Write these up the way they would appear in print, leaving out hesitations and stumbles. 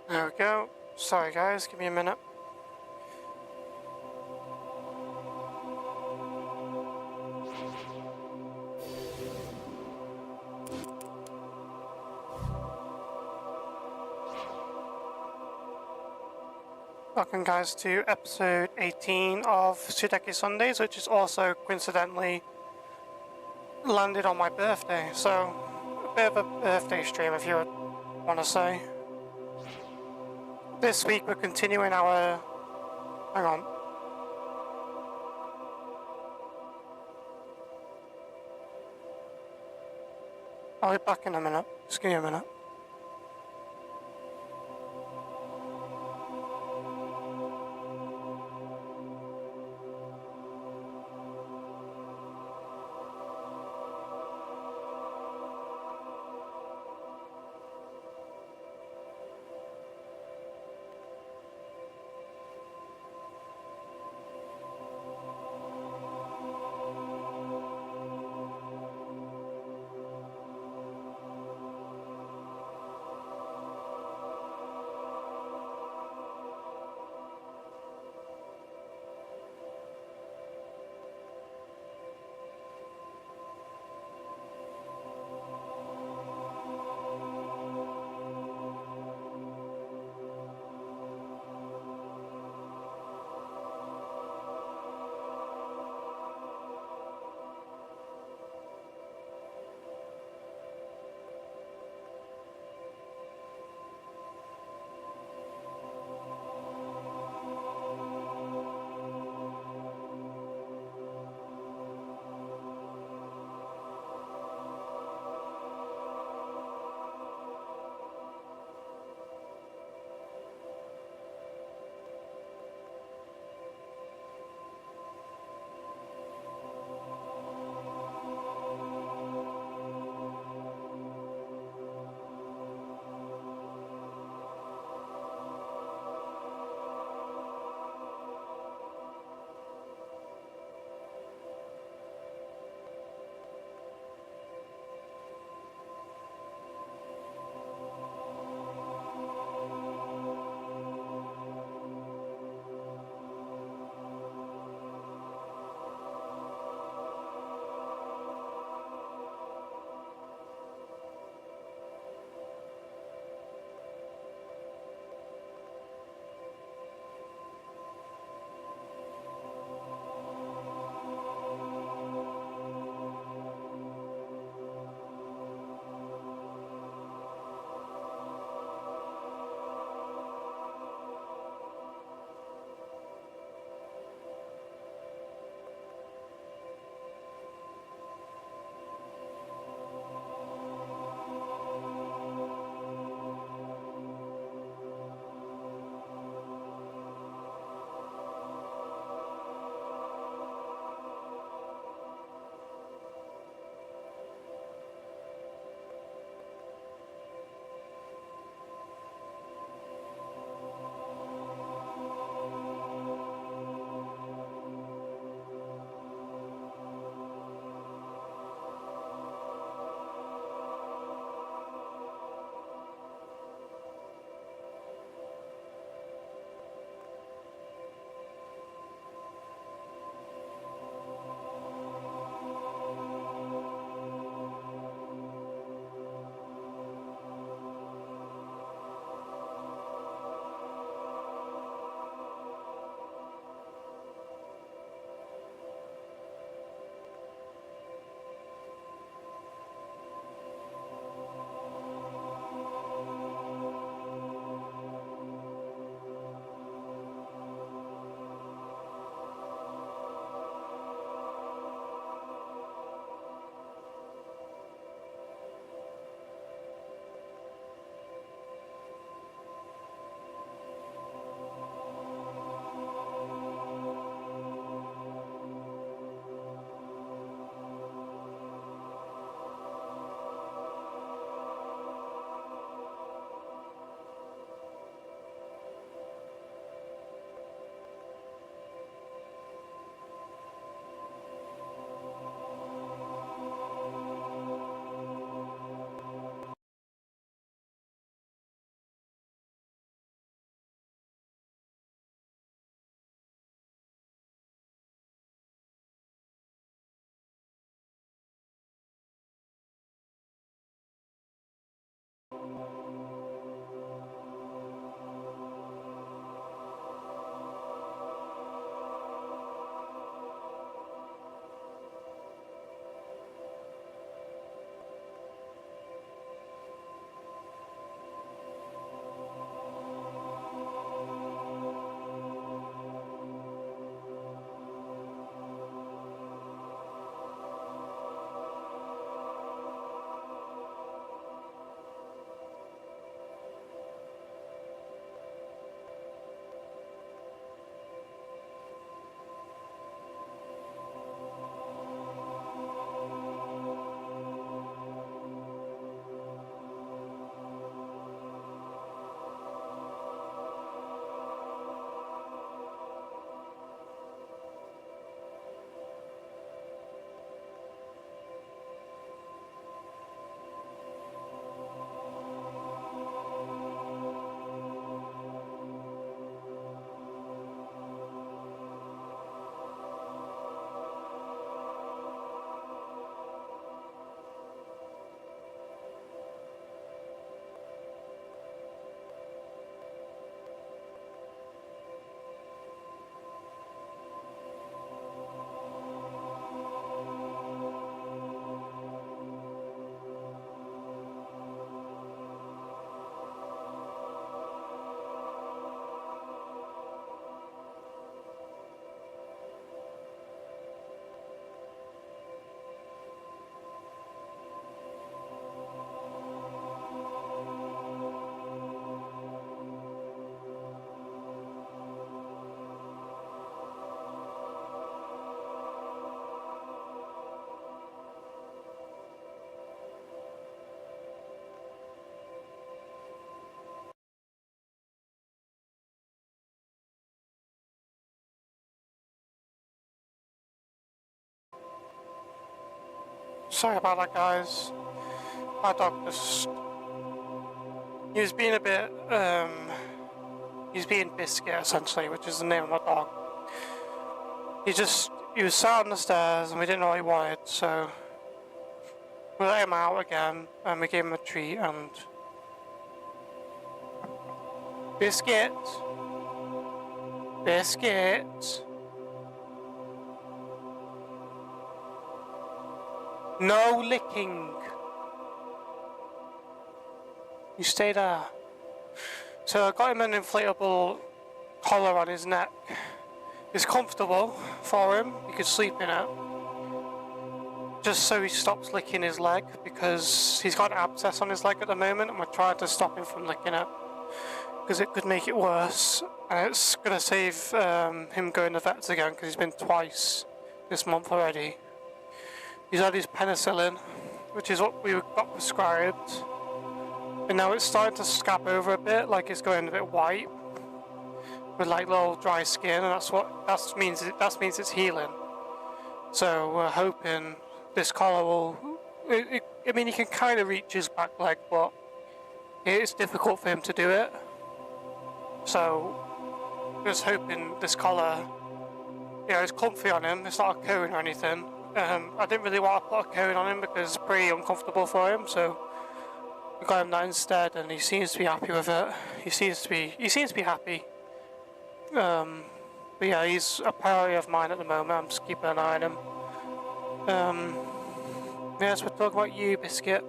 There we go. Sorry guys, give me a minute. Welcome guys to episode 18 of Sudeki Sundays, which is also coincidentally landed on my birthday, so a bit of a birthday stream if you would want to say. This week we're continuing our... hang on. I'll be back in a minute, just give me a minute. Sorry about that, guys. My dog just... He was being a bit, he's being Biscuit, essentially, which is the name of my dog. He was sat on the stairs and we didn't know what he wanted, so... We let him out again, and we gave him a treat, and... Biscuit! Biscuit! No licking! You stay there. So I got him an inflatable collar on his neck. It's comfortable for him, he could sleep in it. Just so he stops licking his leg, because he's got an abscess on his leg at the moment and we're trying to stop him from licking it. Because it could make it worse, and it's going to save him going to vets again, because he's been twice this month already. He's had his penicillin, which is what we got prescribed. And now it's starting to scab over a bit, like it's going a bit white, with like little dry skin, and that means it's healing. So we're hoping this collar will. I mean, he can kind of reach his back leg, but it's difficult for him to do it. So just hoping this collar, it's comfy on him. It's not a cone or anything. I didn't really want to put a cone on him because it's pretty uncomfortable for him, so. We got him that instead, and he seems to be happy with it. He seems to be happy. But yeah, he's a priority of mine at the moment. I'm just keeping an eye on him. Yes, we're talking about you, Biscuit.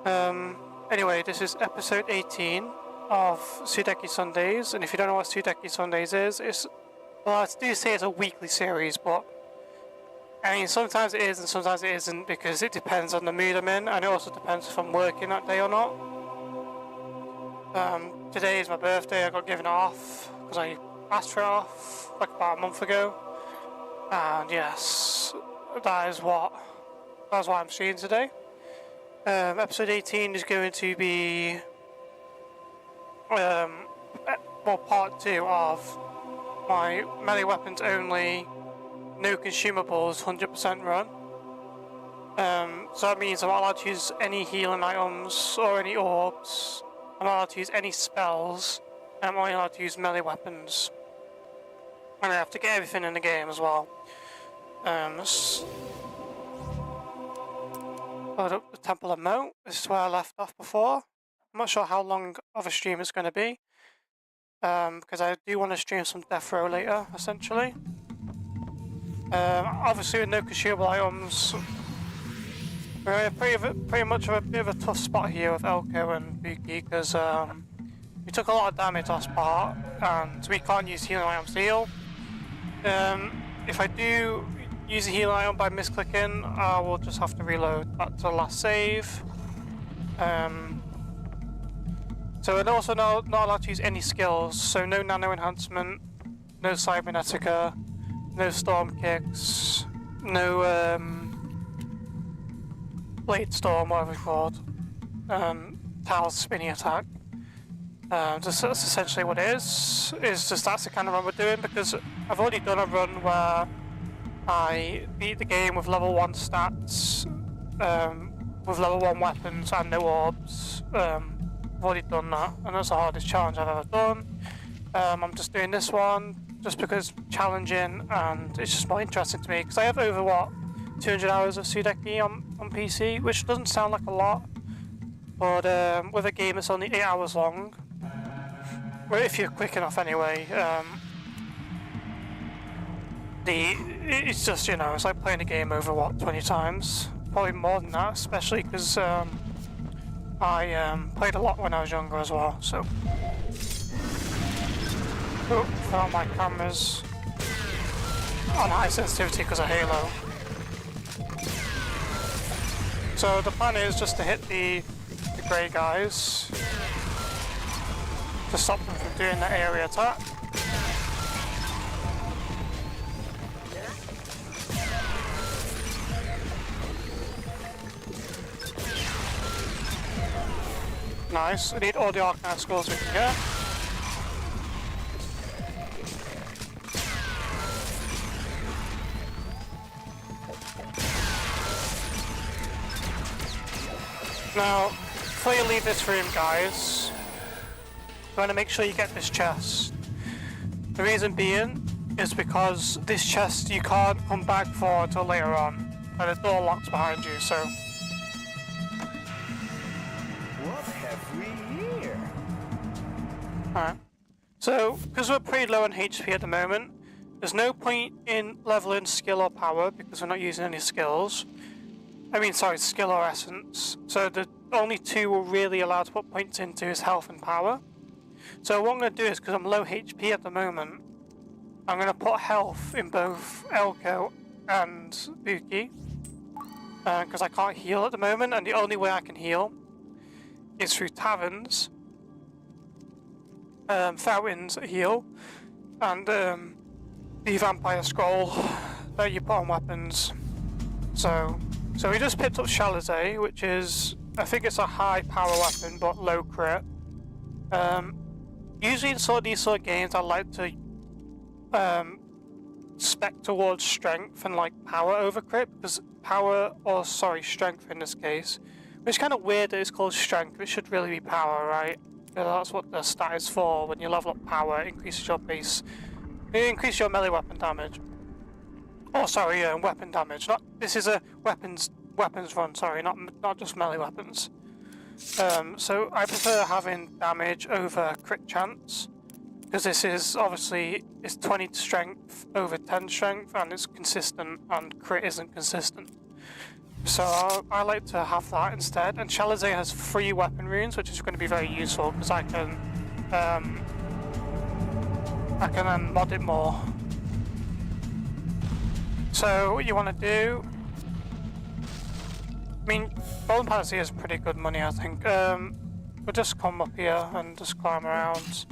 Anyway, this is episode 18 of Sudeki Sundays, and if you don't know what Sudeki Sundays is, I do say it's a weekly series, but I mean, sometimes it is and sometimes it isn't, because it depends on the mood I'm in, and it also depends if I'm working that day or not. Today is my birthday. I got given it off because I asked for it off like about a month ago, and yes, that's why I'm streaming today. Episode 18 is going to be part 2 of my melee weapons only, no consumables, 100% run. So that means I'm not allowed to use any healing items or any orbs. I'm not allowed to use any spells. I'm only allowed to use melee weapons. And I have to get everything in the game as well. Load up the Temple of Moat. This is where I left off before. I'm not sure how long of a stream it's going to be. Because I do want to stream some Death Row later, essentially. Obviously with no consumable items, we're in pretty much of a bit of a tough spot here with Elko and Buki, because we took a lot of damage last part and we can't use healing items to heal. If I do use a healing item by misclicking, I will just have to reload back to the last save. So we're also not allowed to use any skills, so no nano enhancement, no cybernetica, no storm kicks, no blade storm, whatever it's called, Tal's spinny attack. Just that's essentially what it is. It's just that's the kind of run we're doing, because I've already done a run where I beat the game with level 1 stats, with level 1 weapons and no orbs. I've already done that, and that's the hardest challenge I've ever done. I'm just doing this one just because it's challenging and it's just more interesting to me, because I have over 200 hours of Sudeki on PC, which doesn't sound like a lot, but with a game that's only 8 hours long, well, if you're quick enough anyway, it's just, it's like playing a game over 20 times, probably more than that, especially because I played a lot when I was younger as well, so. Oh, found my cameras on high sensitivity because of Halo. So the plan is just to hit the grey guys to stop them from doing the area attack. Nice, I need all the Arcanine scrolls we can get. Now, before you leave this room, guys, you want to make sure you get this chest. The reason being is because this chest you can't come back for until later on, and the door locks behind you, so... What have we here? Alright. So, because we're pretty low on HP at the moment, there's no point in leveling skill or power because we're not using any skills. I mean, sorry, skill or essence. So the only two we're really allowed to put points into is health and power. So what I'm going to do is, because I'm low HP at the moment, I'm going to put health in both Elko and Buki. Because I can't heal at the moment, and the only way I can heal is through taverns. Fountains heal, and the vampire scroll that you put on weapons. So we just picked up Chalice, which is, I think it's a high power weapon but low crit. Usually in these sort of games I like to spec towards strength and like power over crit, because strength in this case, which is kind of weird that it's called strength. It should really be power, right? That's what the stat is for. When you level up power, it increases your base. It increases your melee weapon damage. Oh, sorry, weapon damage. This is a weapons run. Sorry, not just melee weapons. So I prefer having damage over crit chance, because this is obviously it's 20 strength over 10 strength, and it's consistent, and crit isn't consistent. So I like to have that instead, and Chalice has 3 weapon runes, which is going to be very useful because I can mod it more. So what you want to do, I mean, Golden Palace is pretty good money, I think. We'll just come up here and just climb around.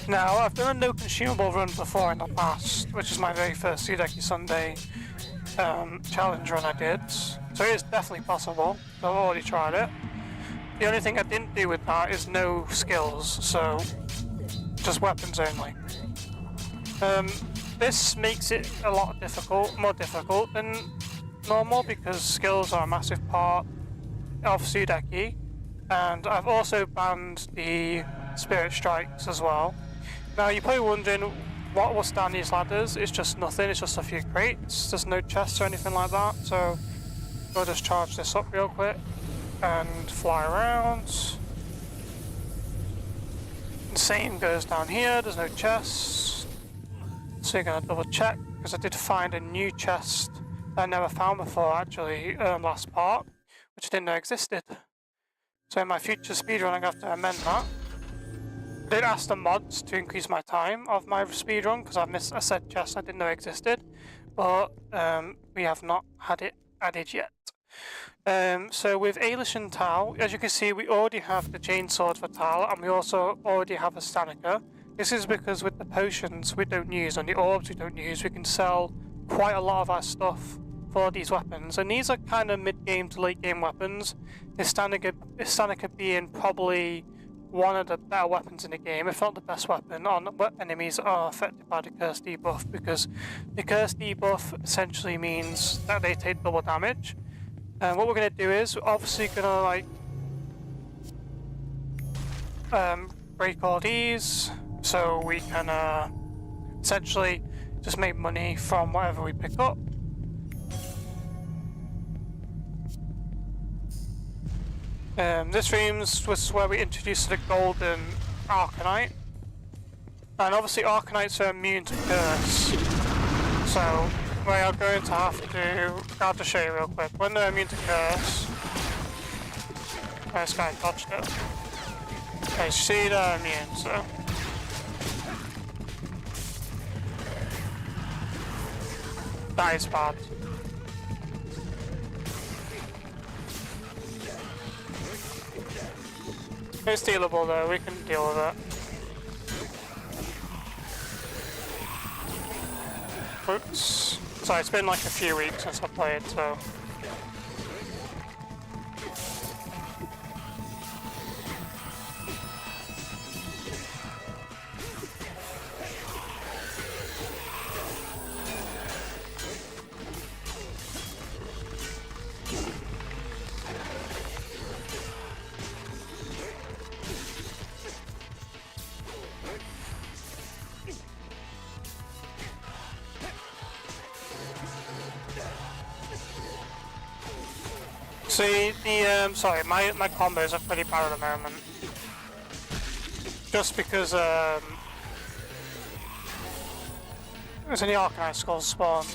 Now, I've done a no consumable run before in the past, which is my very first Sudeki Sunday challenge run I did. So it is definitely possible. I've already tried it. The only thing I didn't do with that is no skills, so just weapons only. This makes it a lot more difficult than normal, because skills are a massive part of Sudeki, and I've also banned the spirit strikes as well. Now you're probably wondering what's down these ladders. It's just nothing, it's just a few crates. There's no chests or anything like that, so we'll just charge this up real quick and fly around. The same goes down here, there's no chests. So you're going to double check, because I did find a new chest that I never found before actually, last part, which I didn't know existed. So in my future speedrun I'm going to have to amend that. I did ask the mods to increase my time of my speedrun, because I missed a said chest I didn't know existed, but we have not had it added yet. So with Ailish and Tal, as you can see, we already have the chainsword for Tal, and we also already have a Stanica. This is because with the potions we don't use and the orbs we don't use, we can sell quite a lot of our stuff for these weapons, and these are kind of mid-game to late-game weapons. The Stanica being probably one of the better weapons in the game, if not the best weapon on enemies that are affected by the curse debuff, because the curse debuff essentially means that they take double damage. And what we're going to do is, we're obviously going to break all these, so we can essentially just make money from whatever we pick up. This room was where we introduced the golden Arcanite, and obviously Arcanites are immune to curse, so we are going to I'll have to show you real quick. When they're immune to curse, this guy touched it. Okay, see, they're immune, so that is bad. It's dealable though, we can deal with it. Oops. Sorry, it's been like a few weeks since I played, so... See, the, sorry, my combos are pretty bad at the moment. Just because, there's any Arcanite skulls spawn.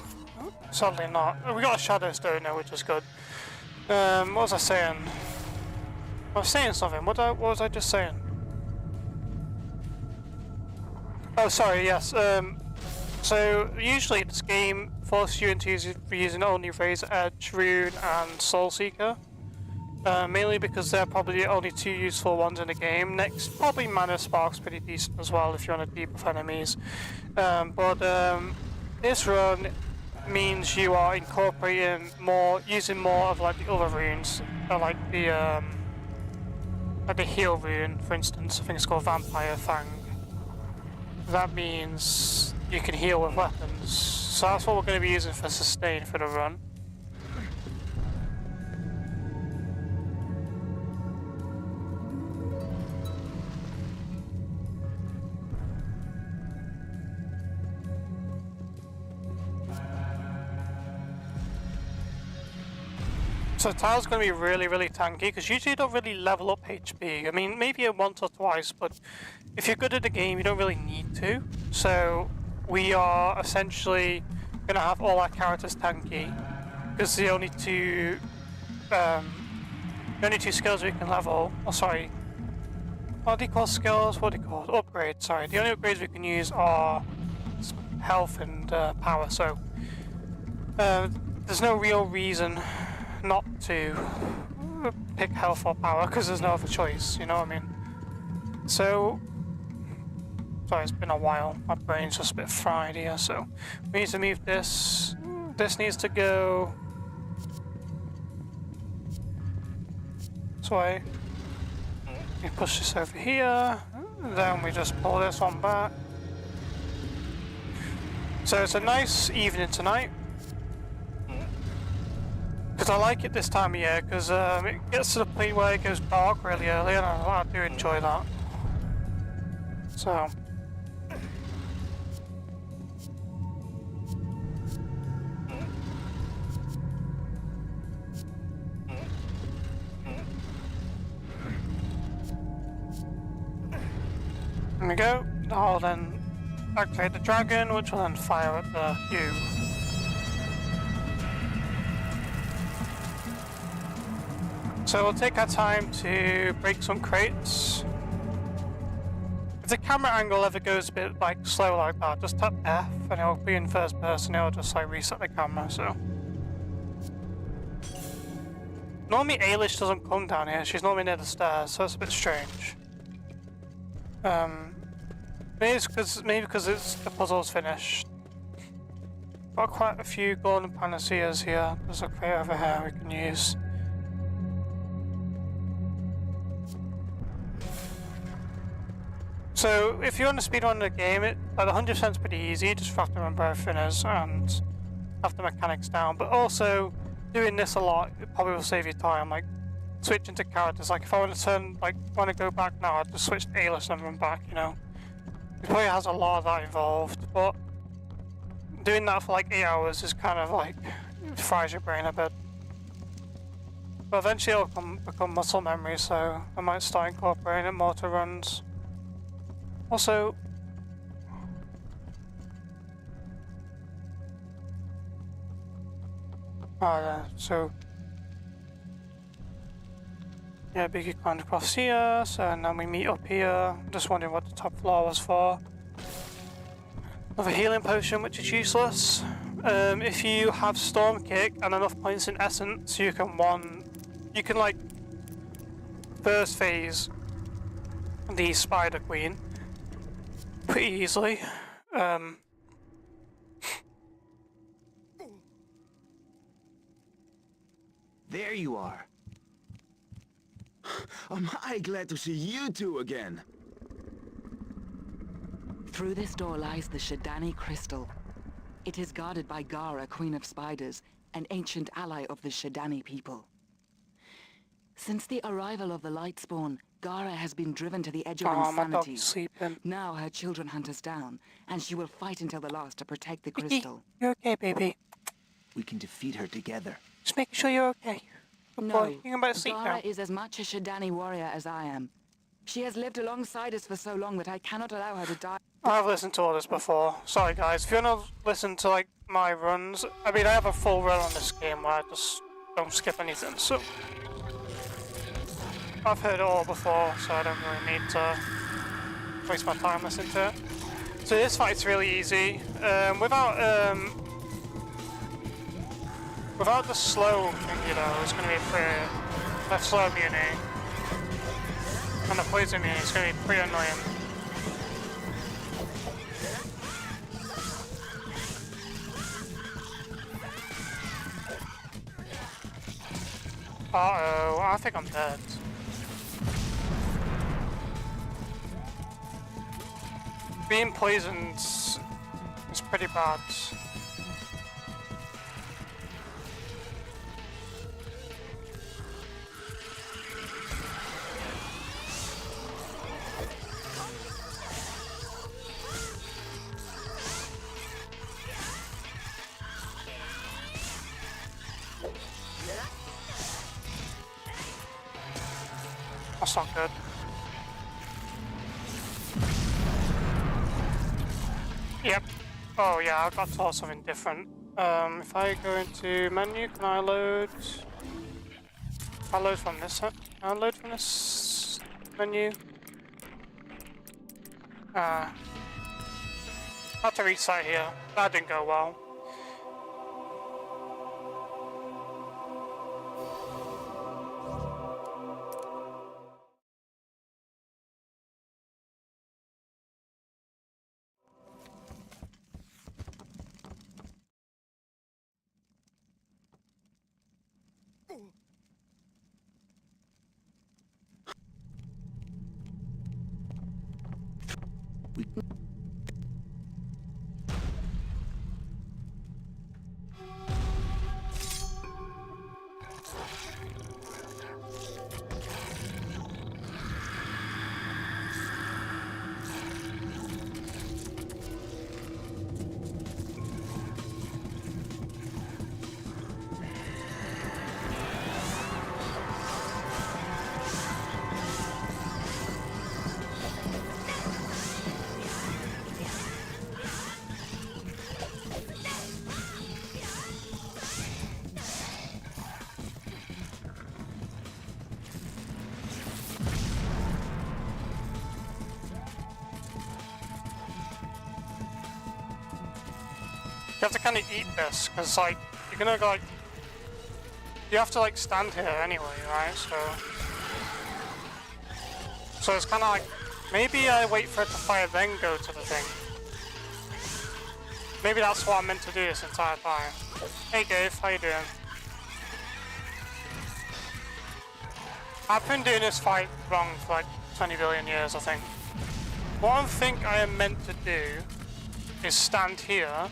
Sadly not. We got a Shadow Stone now, which is good. What was I saying? I was saying something. What was I just saying? Oh, sorry, yes. So, usually this game forces you into using only Razor Edge, Rune, and Soul Seeker. Mainly because they're probably the only two useful ones in the game. Next, probably Mana Spark's pretty decent as well if you want to debuff enemies. This run means you are incorporating more, using more of like the other runes, like the heal rune, for instance. I think it's called Vampire Fang. That means you can heal with weapons. So that's what we're going to be using for sustain for the run. So Tao's going to be really, really tanky, because usually you don't really level up HP. I mean, maybe once or twice, but if you're good at the game, you don't really need to. So we are essentially going to have all our characters tanky, because the only two skills we can level, oh sorry, what do you call skills? What do you call it? Upgrades, sorry. The only upgrades we can use are health and power, so there's no real reason not to pick health or power, because there's no other choice, you know what I mean? So, sorry, it's been a while, my brain's just a bit fried here, so we need to move this. This needs to go this way. We push this over here, then we just pull this one back. So it's a nice evening tonight. Because I like it this time of year, because it gets to the point where it goes dark really early, and I do enjoy that. So. There we go. I'll then activate the dragon, which will then fire at the queue. So we'll take our time to break some crates. If the camera angle ever goes a bit like slow like that, just tap F and it'll be in first person, it'll just like reset the camera, so. Normally Ailish doesn't come down here, she's normally near the stairs, so it's a bit strange. Maybe because the puzzle's finished. Got quite a few golden panaceas here. There's a crate over here we can use. So if you want to speedrun the game, like 100% is pretty easy. You just have to remember everything is and have the mechanics down. But also doing this a lot, it probably will save you time. Like switching to characters. Like if I want to go back now, I'd just switch to Ailish and run back. You know, it probably has a lot of that involved. But doing that for like 8 hours is kind of like it fries your brain a bit. But eventually it'll become muscle memory, so I might start incorporating it more to runs. Also, so yeah, Biggie climbed across here, so and then we meet up here. Just wondering what the top floor was for. Another healing potion, which is useless. If you have Storm Kick and enough points in Essence, you can like first phase the Spider Queen pretty easily. There you are. Am I glad to see you two again. Through this door lies the Shadani Crystal. It is guarded by Gara, Queen of Spiders, an ancient ally of the Shadani people. Since the arrival of the Lightspawn, Gara has been driven to the edge of insanity. Now her children hunt us down, and she will fight until the last to protect the crystal. You're okay, baby. We can defeat her together. Just making sure you're okay. before No, you can buy a seat Gara now. is as much a Shadani warrior as I am. She has lived alongside us for so long that I cannot allow her to die. I've listened to all this before. Sorry guys, if you wanna listen to like my runs, I mean I have a full run on this game where I just don't skip anything, so I've heard it all before, so I don't really need to waste my time listening to it. So this fight's really easy. Without the slow thing, you know, it's gonna be pretty that slow immunity. And the poison immunity is gonna be pretty annoying. Uh-oh, I think I'm dead. Being poisoned is pretty bad. That's not good. Yep. Oh yeah, I've got told something different. If I go into menu, can I load? I load from this. Can I load from this menu? I had to reset here. That didn't go well. You have to kind of eat this, because like, you're gonna like, you have to like stand here anyway, right? So it's kind of like, maybe I wait for it to fire then go to the thing. Maybe that's what I'm meant to do this entire time. Hey Dave, how you doing? I've been doing this fight wrong for like 20 billion years, I think. What I think I am meant to do is stand here,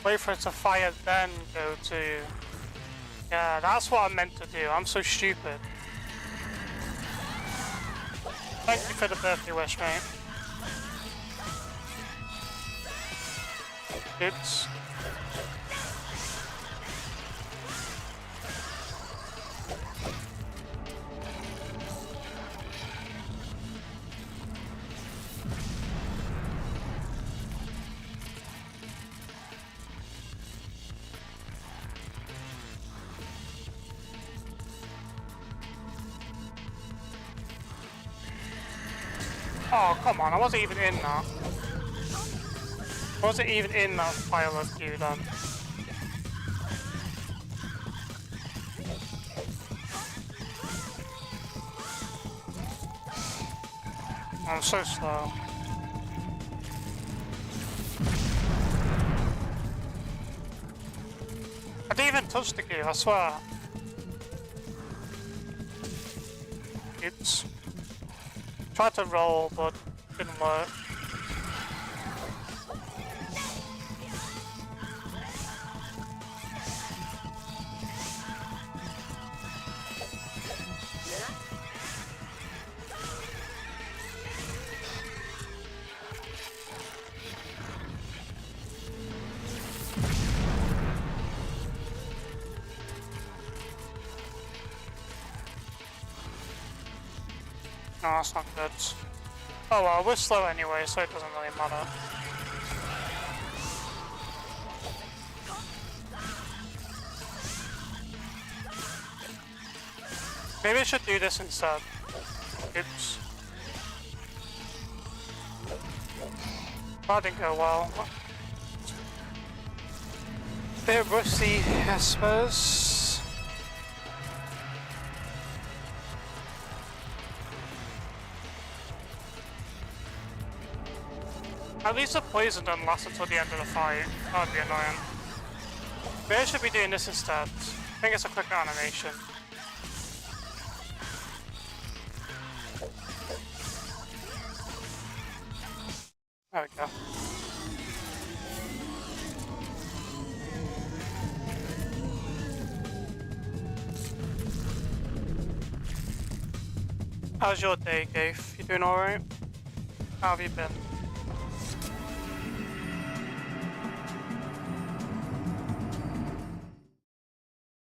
wait for it to fire, then go to... Yeah, that's what I'm meant to do. I'm so stupid. Thank you for the birthday wish, mate. Oops. Oh, come on, I wasn't even in that. I wasn't even in that pile of goo then. I'm so slow. I didn't even touch the goo, I swear. Oops. Tried to roll, but didn't work. No, that's not good. Oh well, we're slow anyway, so it doesn't really matter. Maybe I should do this instead. Oops. That didn't go well. Bit rusty, I suppose. At least the poison doesn't last until the end of the fight. That would be annoying. Maybe I should be doing this instead. I think it's a quicker animation. There we go. How's your day, Gafe? You doing alright? How have you been?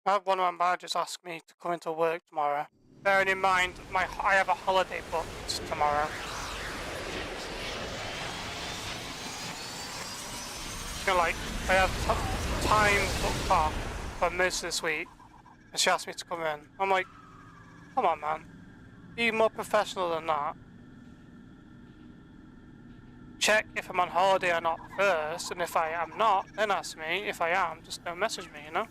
I had one of my managers ask me to come into work tomorrow. Bearing in mind, I have a holiday booked tomorrow. You know, like, I have time booked off for most of this week, and she asked me to come in. I'm like, come on, man. Be more professional than that. Check if I'm on holiday or not first, and if I am not, then ask me. If I am, just don't message me, you know?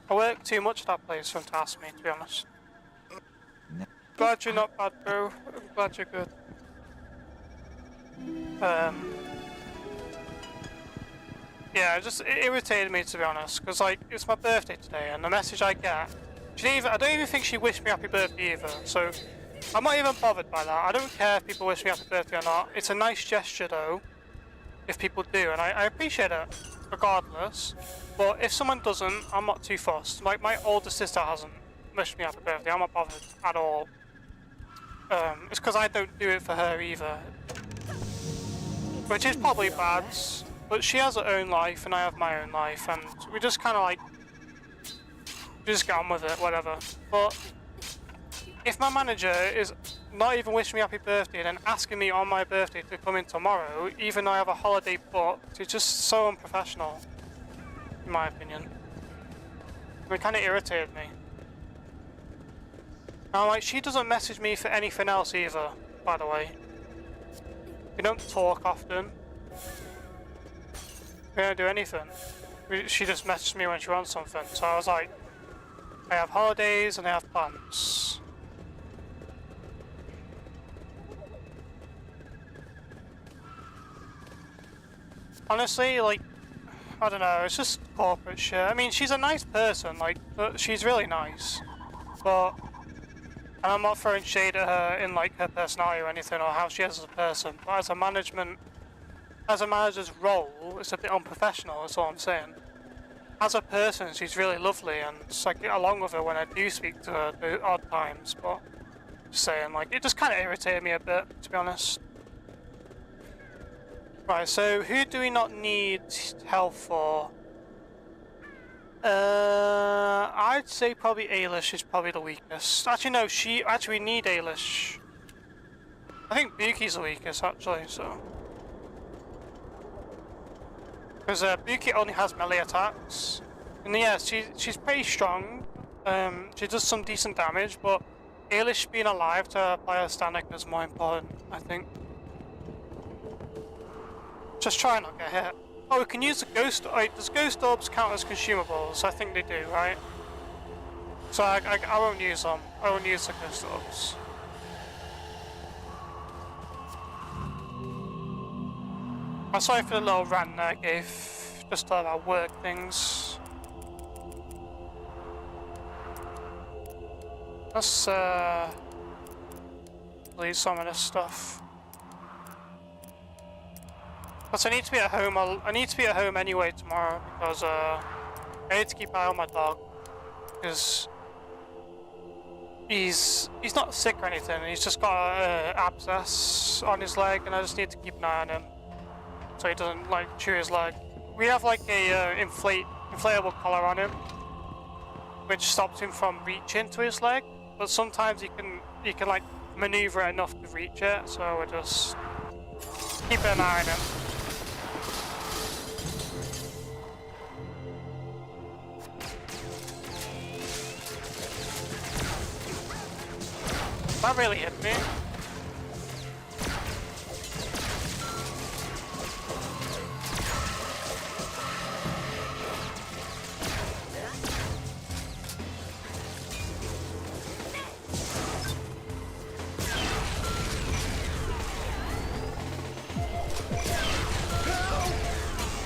I work too much at that place for him to ask me, to be honest. Glad you're not bad, bro. I'm glad you're good. Yeah, it irritated me, to be honest, because, like, it's my birthday today, and the message I get, I don't even think she wished me happy birthday either, so I'm not even bothered by that. I don't care if people wish me happy birthday or not. It's a nice gesture, though, if people do, and I appreciate it, regardless. But if someone doesn't, I'm not too fussed. Like, my older sister hasn't wished me happy birthday. I'm not bothered at all. It's because I don't do it for her either, which is probably bad. But she has her own life, and I have my own life, and we just kind of like just get on with it, whatever. But if my manager is not even wishing me happy birthday and then asking me on my birthday to come in tomorrow, even though I have a holiday booked, it's just so unprofessional, in my opinion. It kind of irritated me. And like, she doesn't message me for anything else either, by the way. We don't talk often. We don't do anything. She just messaged me when she wants something. So I was like, I have holidays and I have plans. Honestly, like, I don't know, it's just corporate shit. I mean, she's a nice person, like, she's really nice. But, and I'm not throwing shade at her in, like, her personality or anything, or how she is as a person. But as a manager's role, it's a bit unprofessional, that's all I'm saying. As a person, she's really lovely, and I get along with her when I do speak to her at odd times, but just saying, like, it just kind of irritated me a bit, to be honest. Right, so who do we not need health for? I'd say probably Ailish is probably the weakest. Actually, no, we need Ailish. I think Buki's the weakest, actually, so. Because Buki only has melee attacks. And yeah, she's pretty strong. She does some decent damage, but Ailish being alive to apply her static is more important, I think. Just try not to get hit. Oh, we can use the ghost. Wait, does ghost orbs count as consumables? I think they do, right? So I won't use them. I won't use the ghost orbs. I'm sorry for the little rant there I gave. Just about work things. Let's leave some of this stuff. Plus I need to be at home. I need to be at home anyway tomorrow because I need to keep an eye on my dog because he's not sick or anything. He's just got an abscess on his leg, and I just need to keep an eye on him so he doesn't like chew his leg. We have like a inflatable collar on him, which stops him from reaching to his leg. But sometimes he can you can like maneuver it enough to reach it, so we're just keeping an eye on him. That really hit me.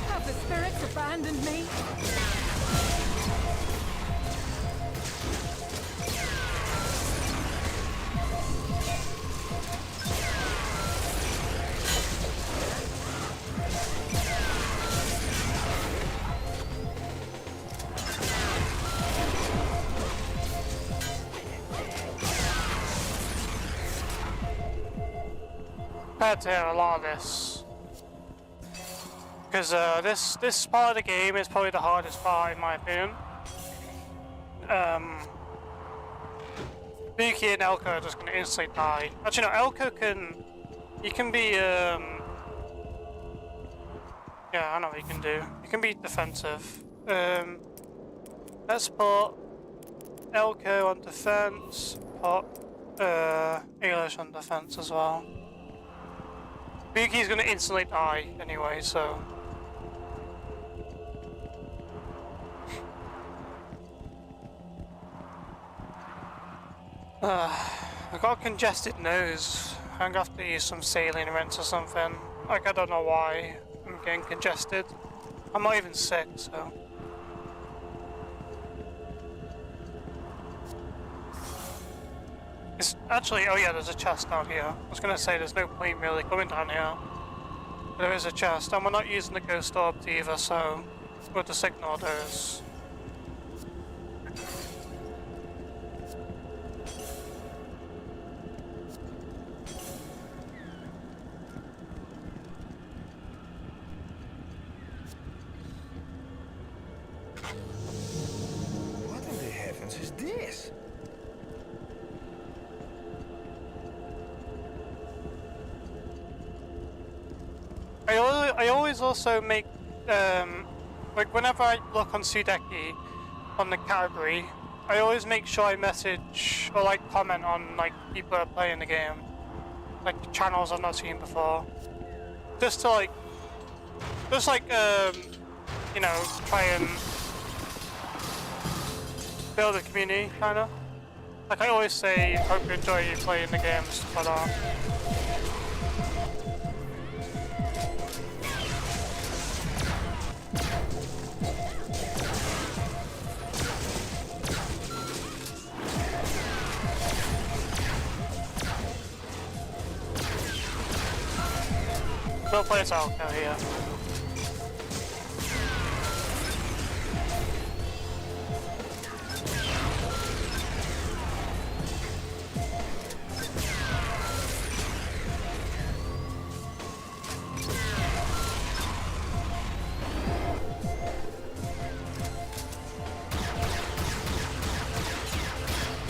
Have the spirits abandoned me? Compared to a lot of this, because this part of the game is probably the hardest part in my opinion. Buki and Elko are just gonna instantly die. Actually, no, Elko can be yeah, I know what you can do. You can be defensive. Let's put Elko on defense. Put Ailish on defense as well. Buki's gonna instantly die anyway, so. I've got a congested nose. I'm gonna have to use some saline rinse or something. Like, I don't know why I'm getting congested. I'm not even sick, so. It's actually, oh yeah, there's a chest down here. I was gonna say there's no point really coming down here. But there is a chest, and we're not using the ghost orbs either, so we'll just ignore those. What in the heavens is this? I always also make, like whenever I look on Sudeki, on the category, I always make sure I message or like comment on like people that are playing the game, like channels I've not seen before, just to like, you know, try and build a community, kind of. Like I always say, hope you enjoy playing the game, stuff like that. No place out here.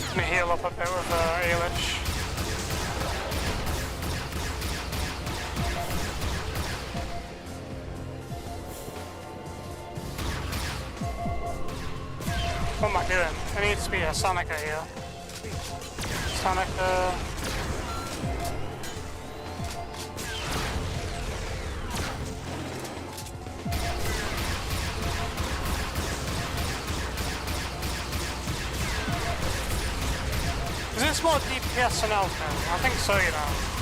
Let me heal up a bit with Ailish. What am I doing? There needs to be a Sonica here. Sonica. Is this more DPS than Elko? I think so, you know.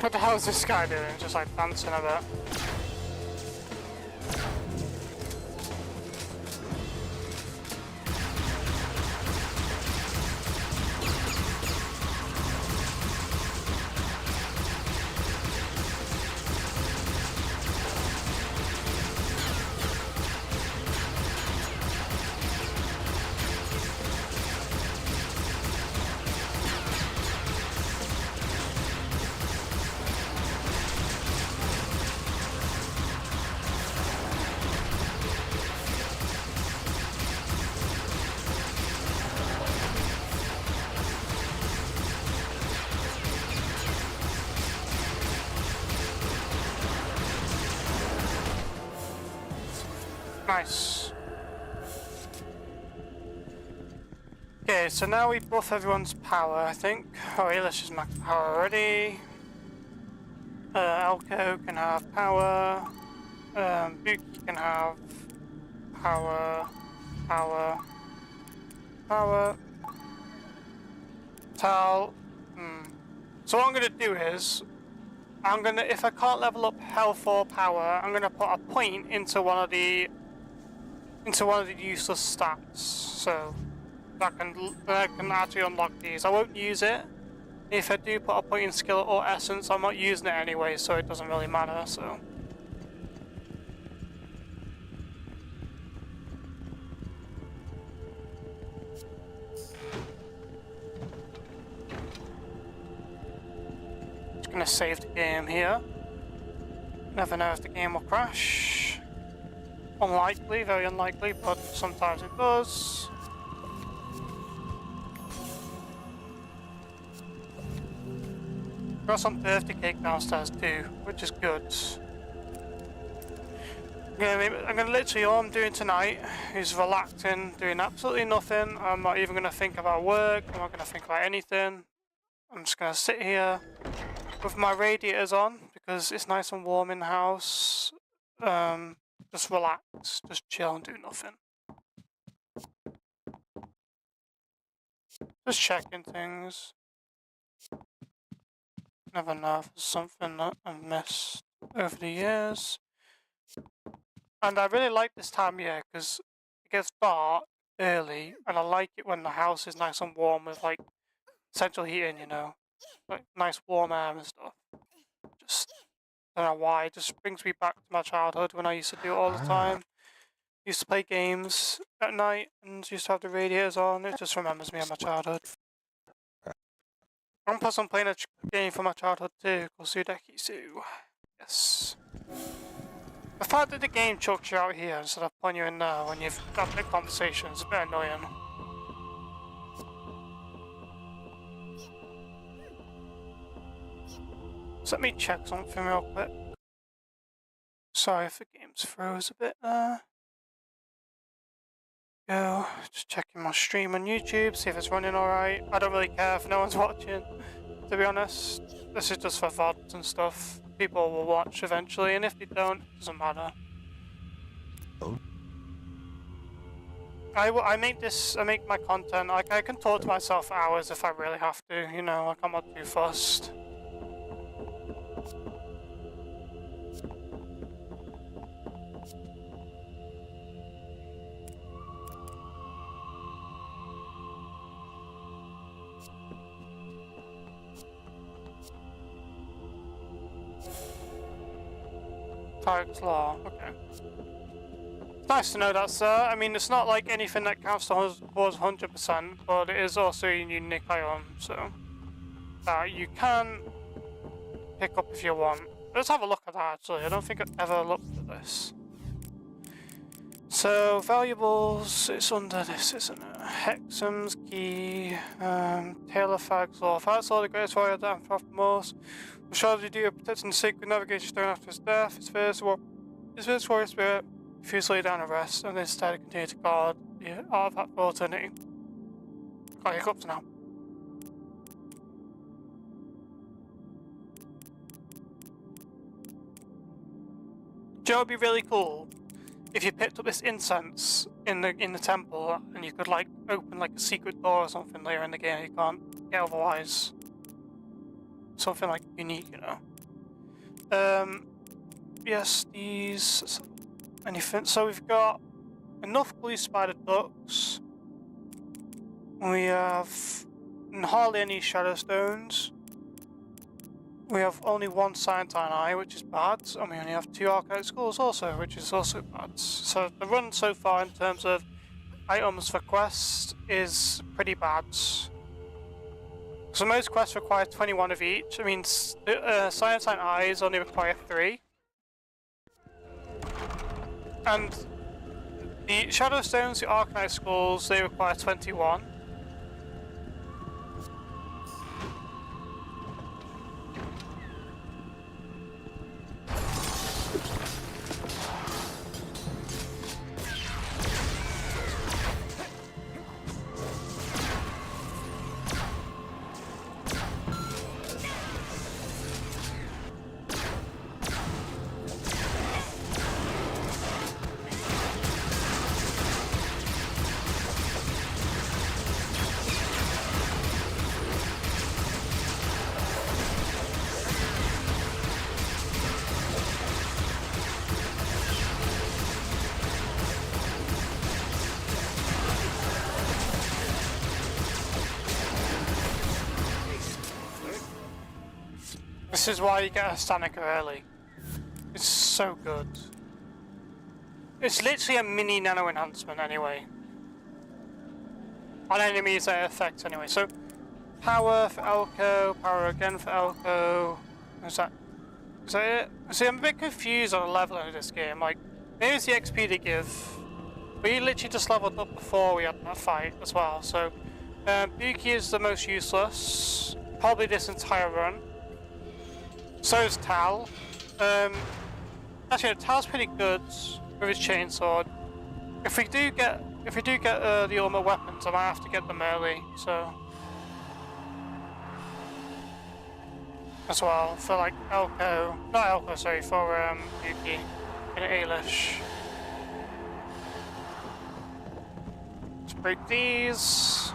What the hell is this guy doing? Just like dancing a bit. Nice. Okay, so now we buff everyone's power, I think. Oh, yeah, let's just max power already. Elko can have power. Buki can have power. Power. Tal. So what I'm gonna do is, if I can't level up health or power, I'm gonna put a point into one of the useless stats, so that I can actually unlock these. I won't use it. If I do put a point in skill or essence, I'm not using it anyway, so it doesn't really matter, so. Just gonna save the game here. Never know if the game will crash. Unlikely, very unlikely, but sometimes it does. Got some birthday cake downstairs too, which is good. I'm gonna literally, all I'm doing tonight is relaxing, doing absolutely nothing. I'm not even gonna think about work, I'm not gonna think about anything. I'm just gonna sit here with my radiators on because it's nice and warm in the house. Just relax, just chill and do nothing. Just checking things. Never know if there's something that I've missed over the years. And I really like this time of year because it gets dark early and I like it when the house is nice and warm with like central heating, you know. Like nice warm air and stuff. Just, I don't know why, it just brings me back to my childhood when I used to do it all the time. Used to play games at night and used to have the radiators on. It just remembers me of my childhood. And plus I'm playing a game from my childhood too, called Sudeki, so yes. The fact that the game chucks you out here instead of putting you in there when you've got big conversations is a bit annoying. So let me check something real quick. Sorry if the game's froze a bit there. Go, just checking my stream on YouTube, see if it's running alright. I don't really care if no one's watching, to be honest. This is just for VODs and stuff. People will watch eventually, and if they don't, it doesn't matter. Oh. I make my content, like I can talk to myself for hours if I really have to, you know, like I'm not too fussed. Tyrant's Law, okay. It's nice to know that, sir. I mean, it's not like anything that counts towards 100%, but it is also a unique item, so that you can pick up if you want. Let's have a look at that, actually. I don't think I've ever looked at this. So, valuables, it's under this, isn't it? Hexam's key, Taylor Fag's Law. That's all the greatest warrior that I've fought most. The shard of duty of protecting the sacred navigation stone after his death. His first warrior spirit refused to lay down and rest, and instead continued to guard the artifact for eternity. Got hiccups now. Joe, would be really cool if you picked up this incense in the temple and you could like open like a secret door or something later in the game you can't get otherwise. Something like unique, you know. Yes, these... anything. So we've got enough blue spider ducks. We have hardly any shadow stones. We have only one Cyantine Eye, which is bad, and we only have 2 Arcanite Skulls also, which is also bad. So the run so far in terms of items for quests is pretty bad. So most quests require 21 of each. I mean, Cyantine Eyes only require 3. And the Shadow Stones, the Arcanite Skulls, they require 21. This is why you get a Stanica early. It's so good. It's literally a mini nano enhancement anyway. On enemies that affect anyway. So, power for Elko, power again for Elko. Is that it? See, I'm a bit confused on the leveling of this game. Like, maybe it's the XP they give. We literally just leveled up before we had that fight as well. So, Buki is the most useless. Probably this entire run. So is Tal. Actually, Tal's pretty good with his chainsword. If we do get the ultimate weapons, I might have to get them early. So as well for like Elko, not Elko, sorry, for Yuki and Ailish. Let's break these.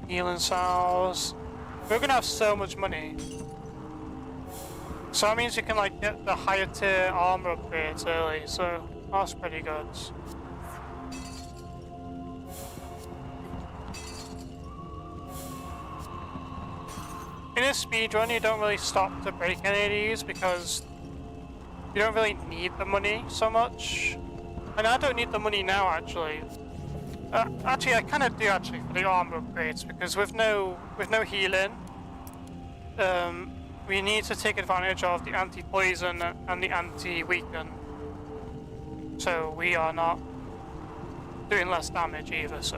Healing cells. We're gonna have so much money. So that means you can like get the higher tier armor upgrades early, so that's pretty good. In a speedrun you don't really stop to break any of these because you don't really need the money so much. And I don't need the money now actually. Actually, I kind of do actually for the armor upgrades because with no healing, we need to take advantage of the anti-poison and the anti-weaken. So we are not doing less damage either. So.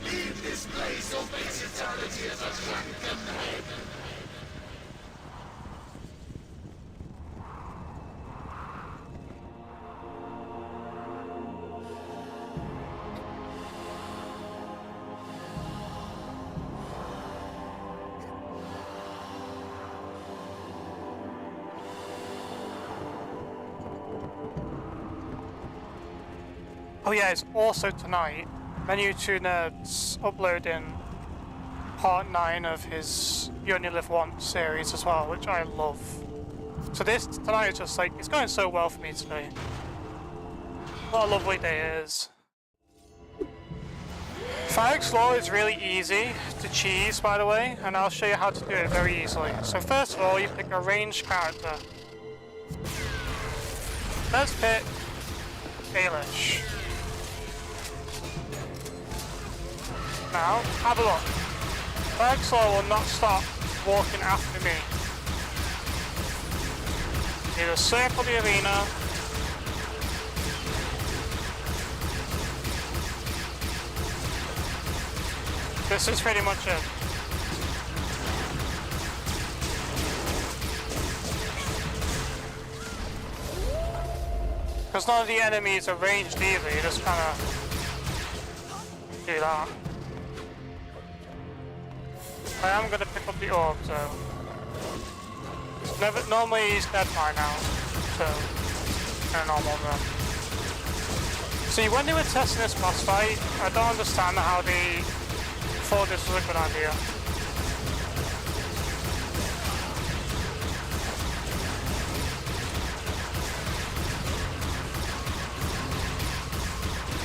Leave this place or face eternity as a drunken head. Oh yeah, it's also tonight. Menu 2 Nerds uploading part 9 of his You Only Live Once series as well, which I love. So this tonight is just like, it's going so well for me today. What a lovely day it is. Fire Explorer is really easy to cheese, by the way, and I'll show you how to do it very easily. So first of all, you pick a ranged character. Let's pick Ailish. Now, have a look. Fire Explorer will not stop walking after me. You just circle the arena. This is pretty much it. Because none of the enemies are ranged either, you just kind of do that. I am going to pick up the orb, so... Normally he's dead by now, so... in a normal run. See, when they were testing this boss fight, I don't understand how they thought this was a good idea.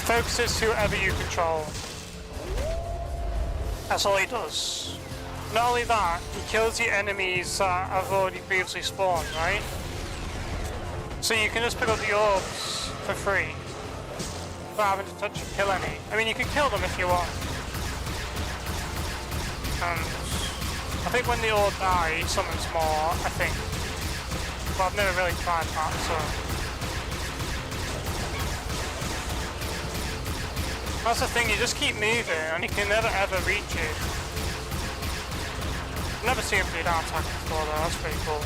Focuses whoever you control. That's all he does. Not only that, he kills the enemies that have already previously spawned, right? So you can just pick up the orbs for free, without having to touch and kill any. I mean, you can kill them if you want. And I think when they all die, he summons more, I think. But I've never really tried that, so... That's the thing, you just keep moving and you can never ever reach it. I've never seen him do that attack before though, that's pretty cool.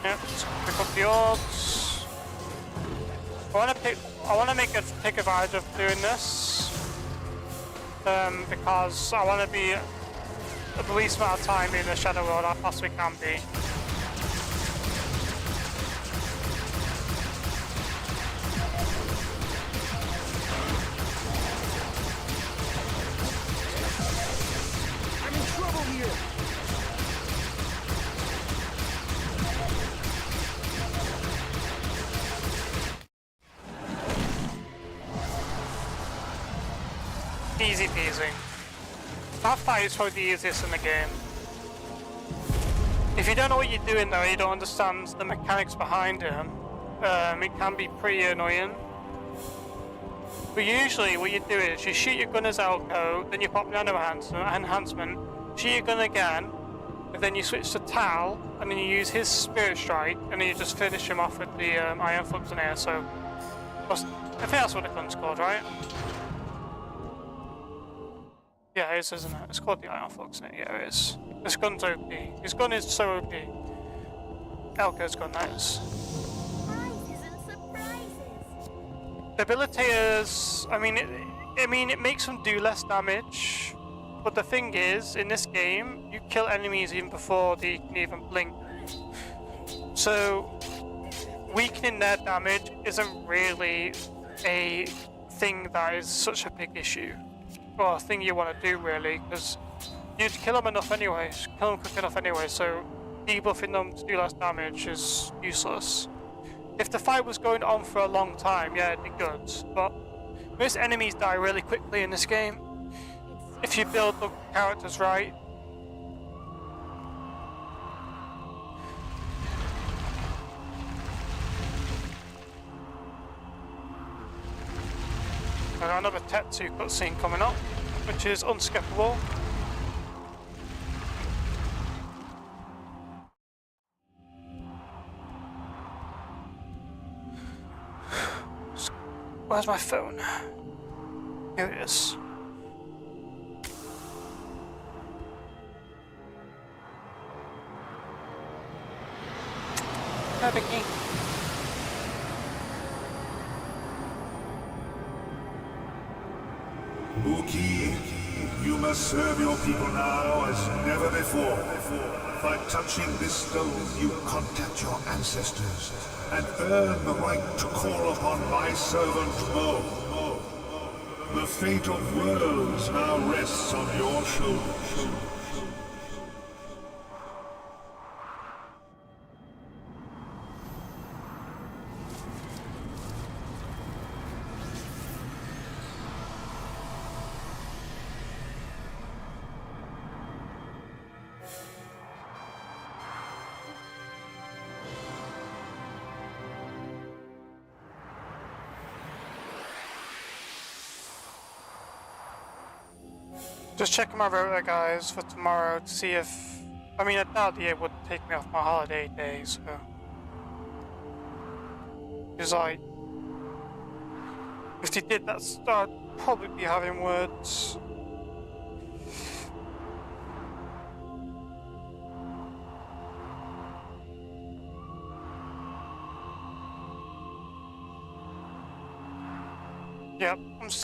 Yep, just pick up the orbs. I wanna take advantage of doing this. Because I wanna be the least amount of time in the Shadow World I possibly can be. Easy peasy. That fight is probably the easiest in the game. If you don't know what you're doing though, you don't understand the mechanics behind him, it can be pretty annoying. But usually what you do is you shoot your gun as Elko, then you pop nano enhancement, shoot your gun again, and then you switch to Tal, and then you use his Spirit Strike, and then you just finish him off with the Iron Flux in air, so... I think that's what the gun's called, right? Yeah, it is, isn't it? It's called the Iron Flux, isn't it? Yeah, it is. This gun's OP. His gun is so OP. Elko's gun, that is. Surprises and surprises. Debilitators, I mean, it makes them do less damage. But the thing is, in this game, you kill enemies even before they can even blink. So, weakening their damage isn't really a thing that is such a big issue. Or a thing you want to do really, because you'd kill them enough anyway, kill them quick enough anyway, so debuffing them to do less damage is useless. If the fight was going on for a long time, yeah, it'd be good, but most enemies die really quickly in this game, if you build the characters right. I got another Tetsu cutscene coming up, which is unskippable. Where's my phone? Here it is. Perfect game. Uki, you must serve your people now as never before. By touching this stone, you contact your ancestors and earn the right to call upon my servant Mo. The fate of worlds now rests on your shoulders. Just checking my rotor, guys, for tomorrow to see if... I mean, I doubt it would take me off my holiday day, so... Because if they did that, I'd probably be having words. Yep,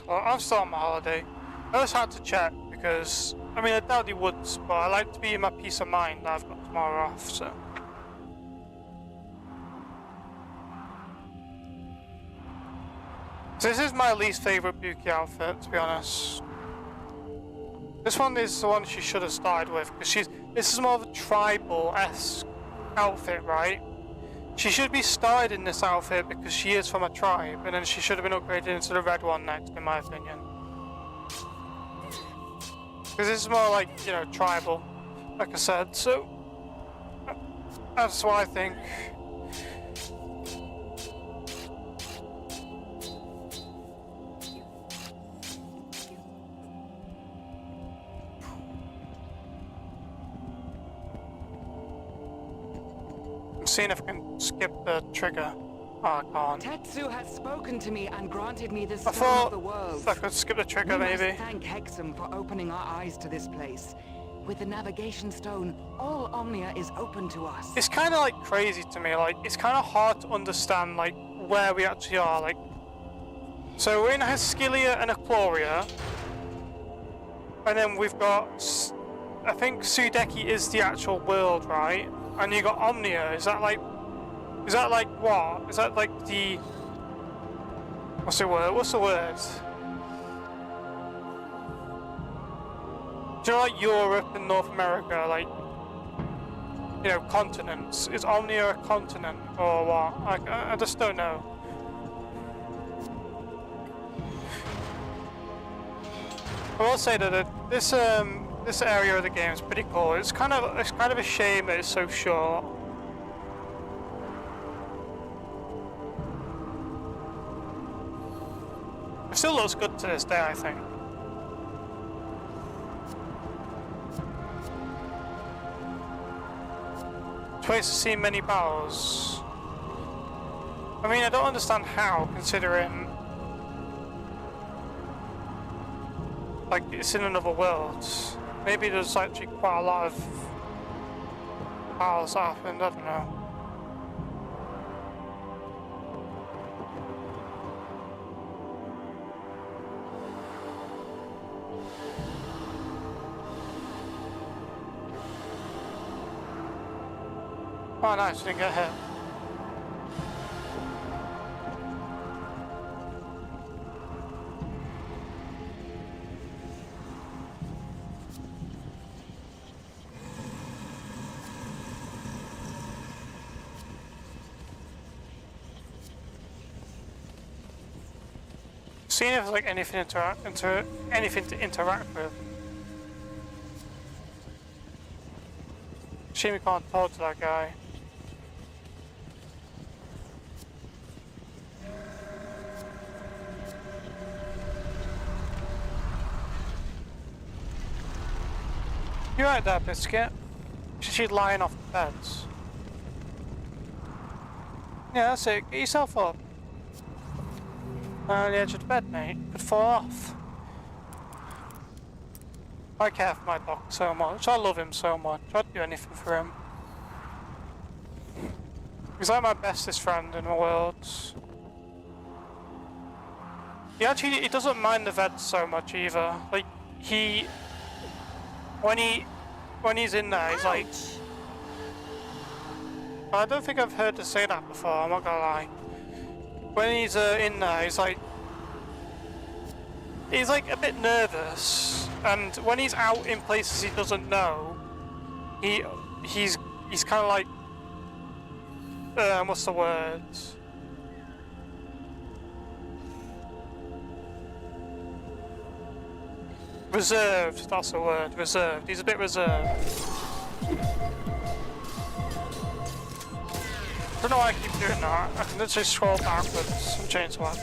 I'm still on my holiday. I just had to check because, I mean, I doubt he would, but I like to be in my peace of mind that I've got tomorrow off, so. This is my least favorite Buki outfit, to be honest. This one is the one she should have started with, because this is more of a tribal-esque outfit, right? She should be started in this outfit because she is from a tribe, and then she should have been upgraded into the red one next, in my opinion. Because this is more like, you know, tribal, like I said, so that's what I think. Seeing if I can skip the trigger. Oh, I can't. Tetsu has spoken to me and granted me the I stone thought of the world. I could skip the trigger, We must maybe. thank Hexam for opening our eyes to this place. With the navigation stone, all Omnia is open to us. It's kind of like crazy to me. Like, it's kind of hard to understand like where we actually are. Like, so we're in Haskilia and Ecloria, and then we've got, I think Sudeki is the actual world, right? And you got Omnia. Is that like what? Is that like the, what's the word? What's the word? Do you know, like Europe and North America, like, you know, continents? Is Omnia a continent or what? I just don't know. I will say that this area of the game is pretty cool. It's kind of a shame that it's so short. It still looks good to this day, I think. Place to see many battles. I mean, I don't understand how, considering like it's in another world. Maybe there's actually quite a lot of battles that happened, I don't know. Oh nice, didn't get hit. Seeing if there's like anything to interact with. Shame we can't talk to that guy. You right there, Biscuit? She's lying off the beds. Yeah, that's it. Get yourself up. On the edge of the bed, mate. Could fall off. I care for my dog so much. I love him so much. I'd do anything for him. He's like my bestest friend in the world. He doesn't mind the vets so much either. Like, when he's in there, he's like... I don't think I've heard her say that before, I'm not gonna lie. When he's in there, he's like a bit nervous, and when he's out in places he doesn't know, he's kind of like, what's the word? Reserved, that's the word, reserved. He's a bit reserved. I don't know why I keep doing that. I can literally scroll backwards and change one.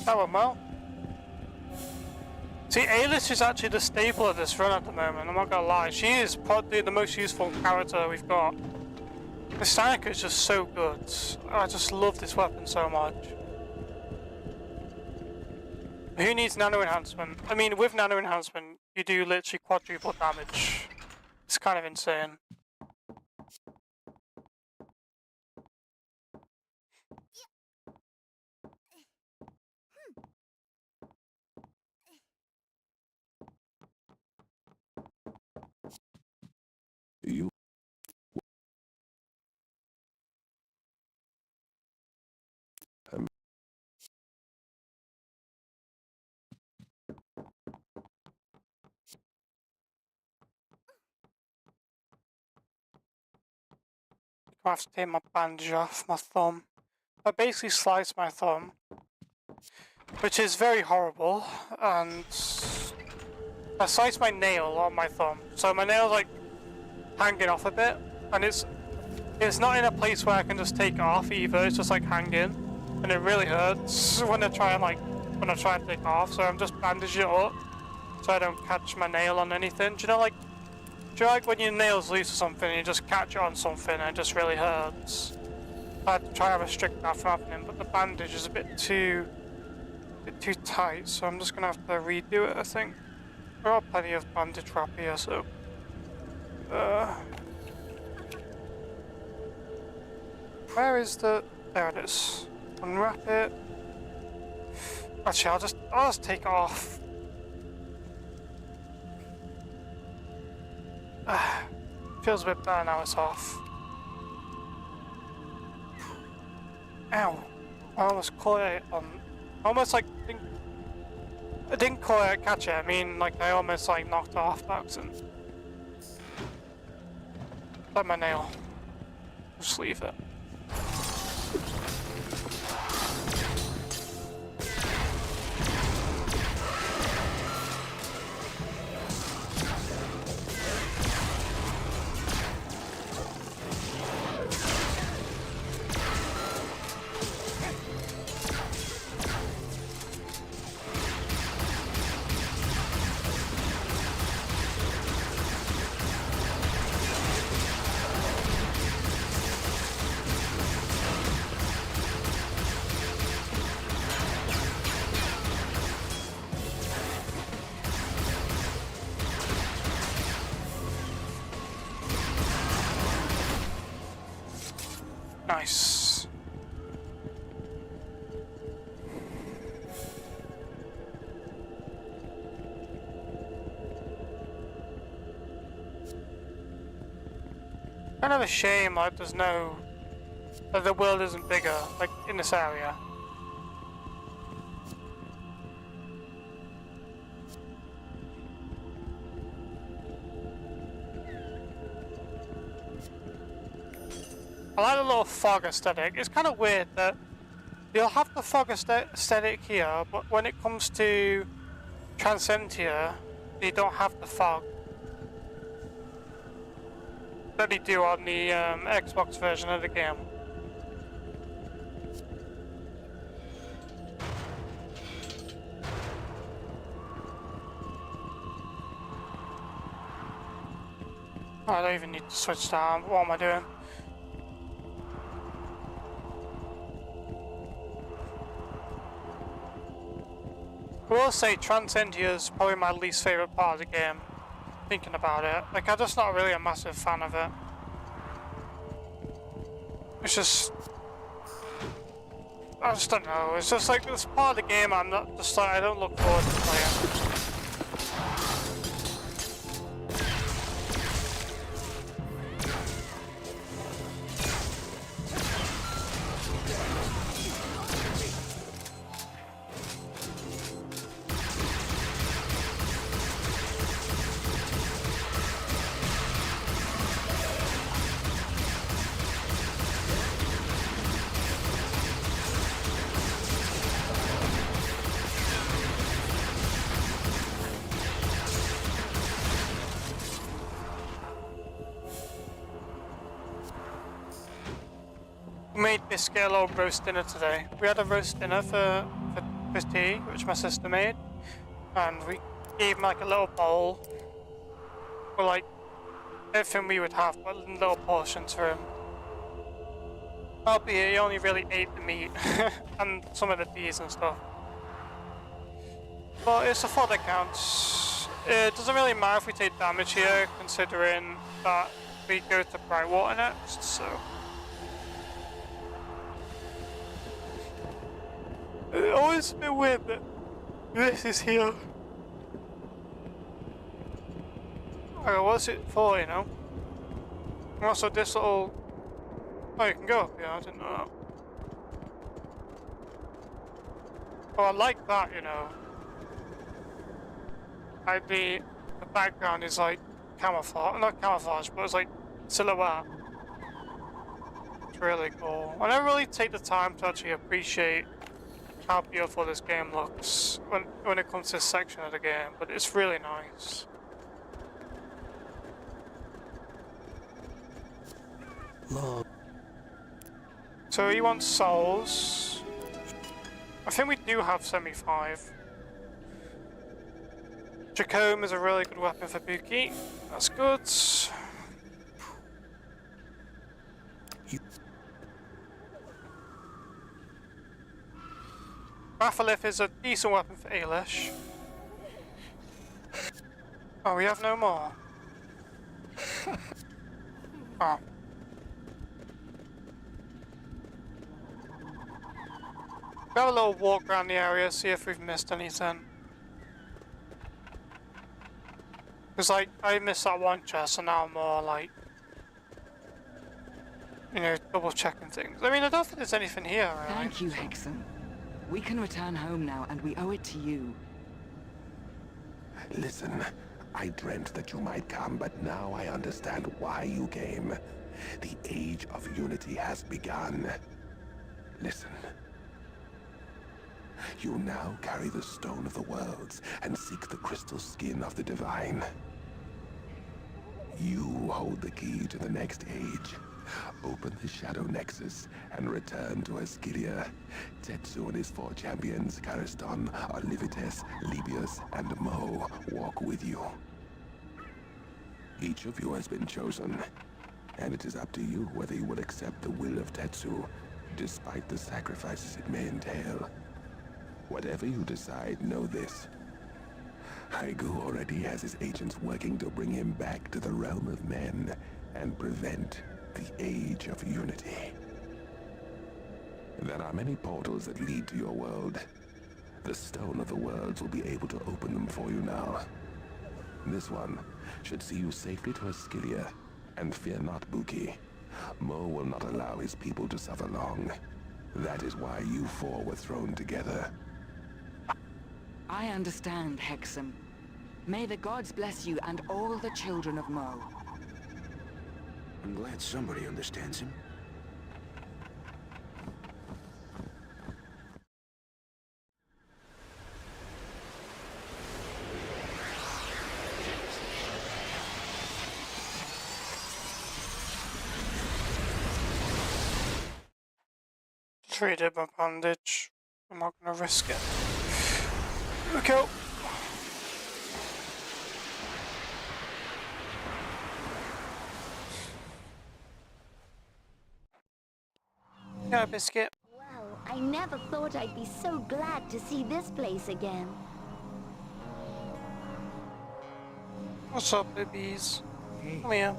That went well. See, Ailish is actually the staple of this run at the moment, I'm not gonna lie. She is probably the most useful character we've got. The Sudeki is just so good. I just love this weapon so much. Who needs nano enhancement? I mean, with nano enhancement, you do literally quadruple damage. It's kind of insane. You I have to take my bandage off my thumb. I basically sliced my thumb, which is very horrible, and I sliced my nail on my thumb, so my nail's like hanging off a bit, and it's not in a place where I can just take it off either. It's just like hanging, and it really hurts when I try and take it off. So I'm just bandaging it up so I don't catch my nail on anything. Do you know like when your nail's loose or something and you just catch it on something and it just really hurts? I try to restrict that from happening, but the bandage is a bit too tight, so I'm just gonna have to redo it, I think. There are plenty of bandage wrap here, so where is the... there it is. Unwrap it. Actually, I'll just take it off. Feels a bit better now it's off. Ow. I almost caught it on... almost like... I didn't catch it, I mean like I almost like knocked it off by accident. Like my nail. Just leave it. Nice. Kind of a shame, like there's no... that the world isn't bigger, like in this area. I like the little fog aesthetic. It's kind of weird that you'll have the fog aesthetic here, but when it comes to Transcendia, you don't have the fog that you do on the Xbox version of the game. I don't even need to switch down. What am I doing? I will say Transcendia is probably my least favourite part of the game, thinking about it. Like, I'm just not really a massive fan of it. It's just... I just don't know, it's just like this part of the game I'm not just like, I don't look forward to playing. We made biscuit a little roast dinner today. We had a roast dinner for tea, which my sister made, and we gave him like a little bowl with like everything we would have, but in little portions for him. Albeit he only really ate the meat and some of the bees and stuff. But it's a thought that counts. It doesn't really matter if we take damage here, considering that we go to Brightwater next, so... It's always been weird that this is here. Okay, what's it for, you know? Also, this little... Oh, you can go up here, I didn't know that. Oh, I like that, you know. Like the background is like camouflage, not camouflage, but it's like silhouette. It's really cool. I never really take the time to actually appreciate how beautiful this game looks when it comes to this section of the game, but it's really nice. Lord. So he wants souls. I think we do have 75. Jacome is a really good weapon for Buki. That's good. Raphalith is a decent weapon for Ailish. Oh, we have no more. Oh. We'll have a little walk around the area, see if we've missed anything. Because, like, I missed that one chest, so now I'm more, like, you know, double checking things. I mean, I don't think there's anything here, really. Thank you, Hexam. We can return home now, and we owe it to you. Listen, I dreamt that you might come, but now I understand why you came. The Age of Unity has begun. Listen. You now carry the Stone of the Worlds and seek the crystal skin of the Divine. You hold the key to the next age. Open the Shadow Nexus and return to Ascilia. Tetsu and his 4 champions, Cariston, Olivites, Libius, and Mo, walk with you. Each of you has been chosen, and it is up to you whether you will accept the will of Tetsu, despite the sacrifices it may entail. Whatever you decide, know this. Haigu already has his agents working to bring him back to the realm of men and prevent the Age of Unity. There are many portals that lead to your world. The Stone of the Worlds will be able to open them for you now. This one should see you safely to Ascilia, and fear not, Buki. Mo will not allow his people to suffer long. That is why you 4 were thrown together. I understand, Hexam. May the gods bless you and all the children of Mo. I'm glad somebody understands him. Traded my bandage. I'm not gonna risk it. Okay. Yeah, biscuit. Wow, I never thought I'd be so glad to see this place again. What's up, babies? Hey, Come here.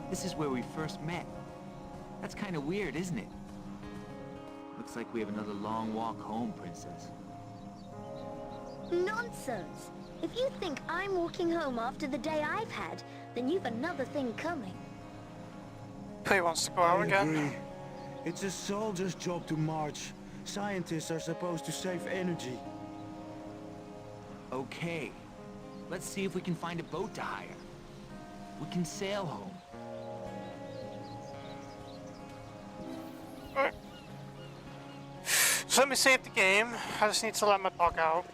this is where we first met. That's kind of weird, isn't it? Looks like we have another long walk home, Princess. Nonsense! If you think I'm walking home after the day I've had, then you've another thing coming. He wants to go out again. Agree. It's a soldier's job to march. Scientists are supposed to save energy. Okay, let's see if we can find a boat to hire. We can sail home. Alright. So let me save the game. I just need to let my dog out.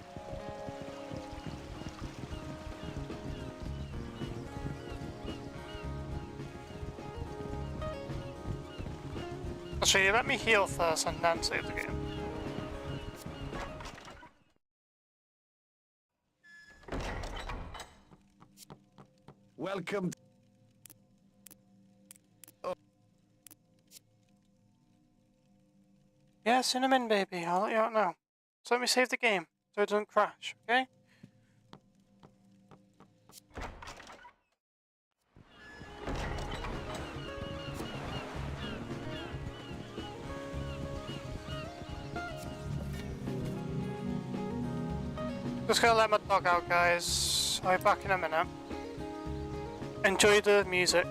Actually, let me heal first and then save the game. Welcome. cinnamon baby, I'll let you out now. So let me save the game so it doesn't crash, okay? Just gonna let my dog out, guys. I'll be back in a minute. Enjoy the music.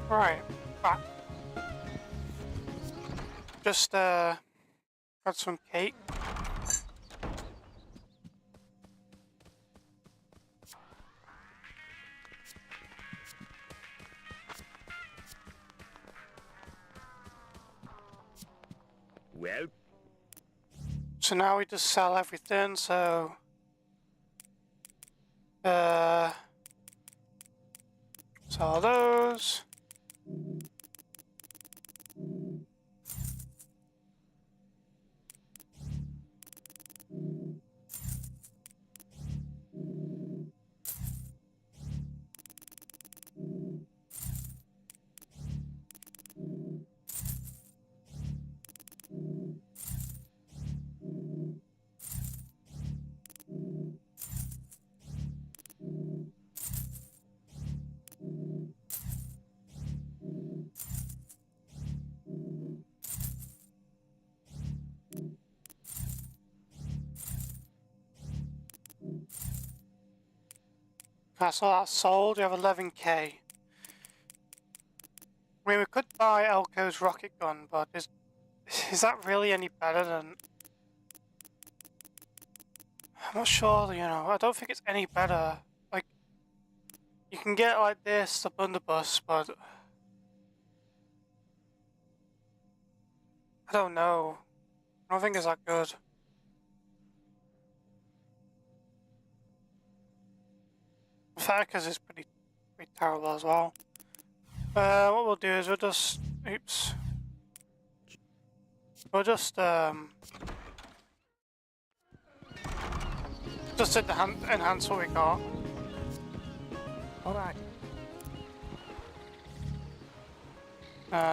Right, back. Just had some cake. Well, So now we just sell everything, so... sell those. That's all that's sold. We have 11k. I mean, we could buy Elko's rocket gun, but is that really any better than... I'm not sure, you know, I don't think it's any better. Like, you can get like this, the blunderbuss, but... I don't know. I don't think it's that good. Faircus is pretty terrible as well. What we'll do is we'll just... Oops. We'll just enhance what we got. Alright.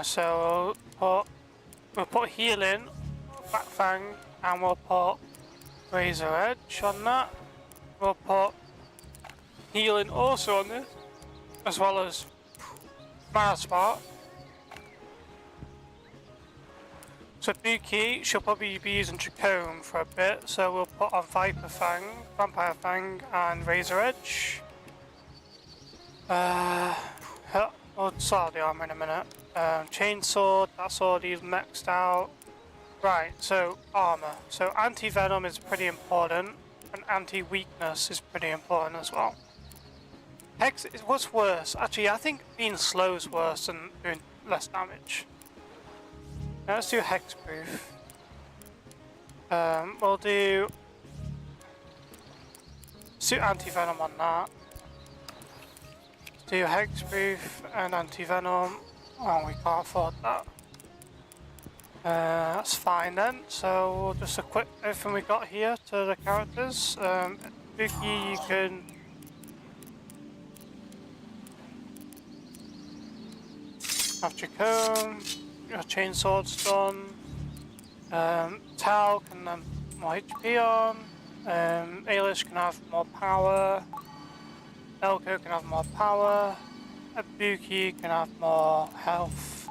So we'll put healing, back fang, and we'll put razor edge on that. We'll put healing also on this, as well as mana spot. So Buki, she'll probably be using Trachome for a bit, so we'll put on Viper Fang, Vampire Fang, and Razor Edge. We'll sort out the armor in a minute. Chainsword, that's already maxed out. Right, so armor. So anti-venom is pretty important, and anti-weakness is pretty important as well. Hex is what's worse. Actually, I think being slow is worse than doing less damage. Now let's do hexproof. We'll do suit anti-venom on that. Do hexproof and anti-venom. Oh, we can't afford that. That's fine then. So we'll just equip everything we got here to the characters. Buki, you can have Trachome. Your chainsword's done. Tal can have more HP on. Ailish can have more power. Elko can have more power. Buki can have more health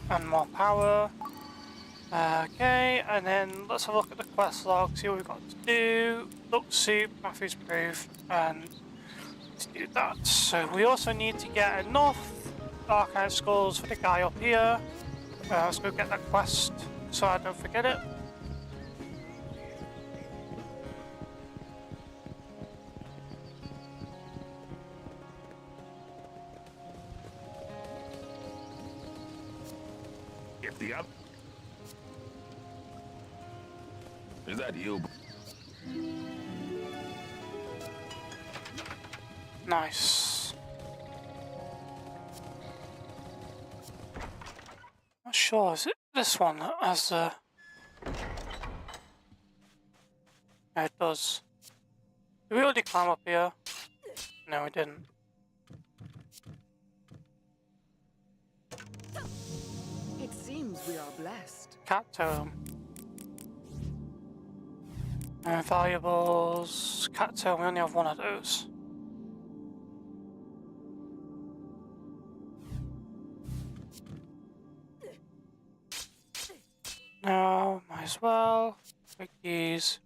and more power. Okay, and then let's have a look at the quest log, see what we've got to do. Look, soup, Matthew's proof, and let's do that. So we also need to get enough Archive Skulls for the guy up here. Let's go get that quest so I don't forget it. get the up. Is that you? Nice. Not sure, is it this one that has the... Yeah, it does. Did we already climb up here? No, we didn't. It seems we are blessed. Cat tome. Valuables. Cat tome, we only have one of those. No, might as well. Take these.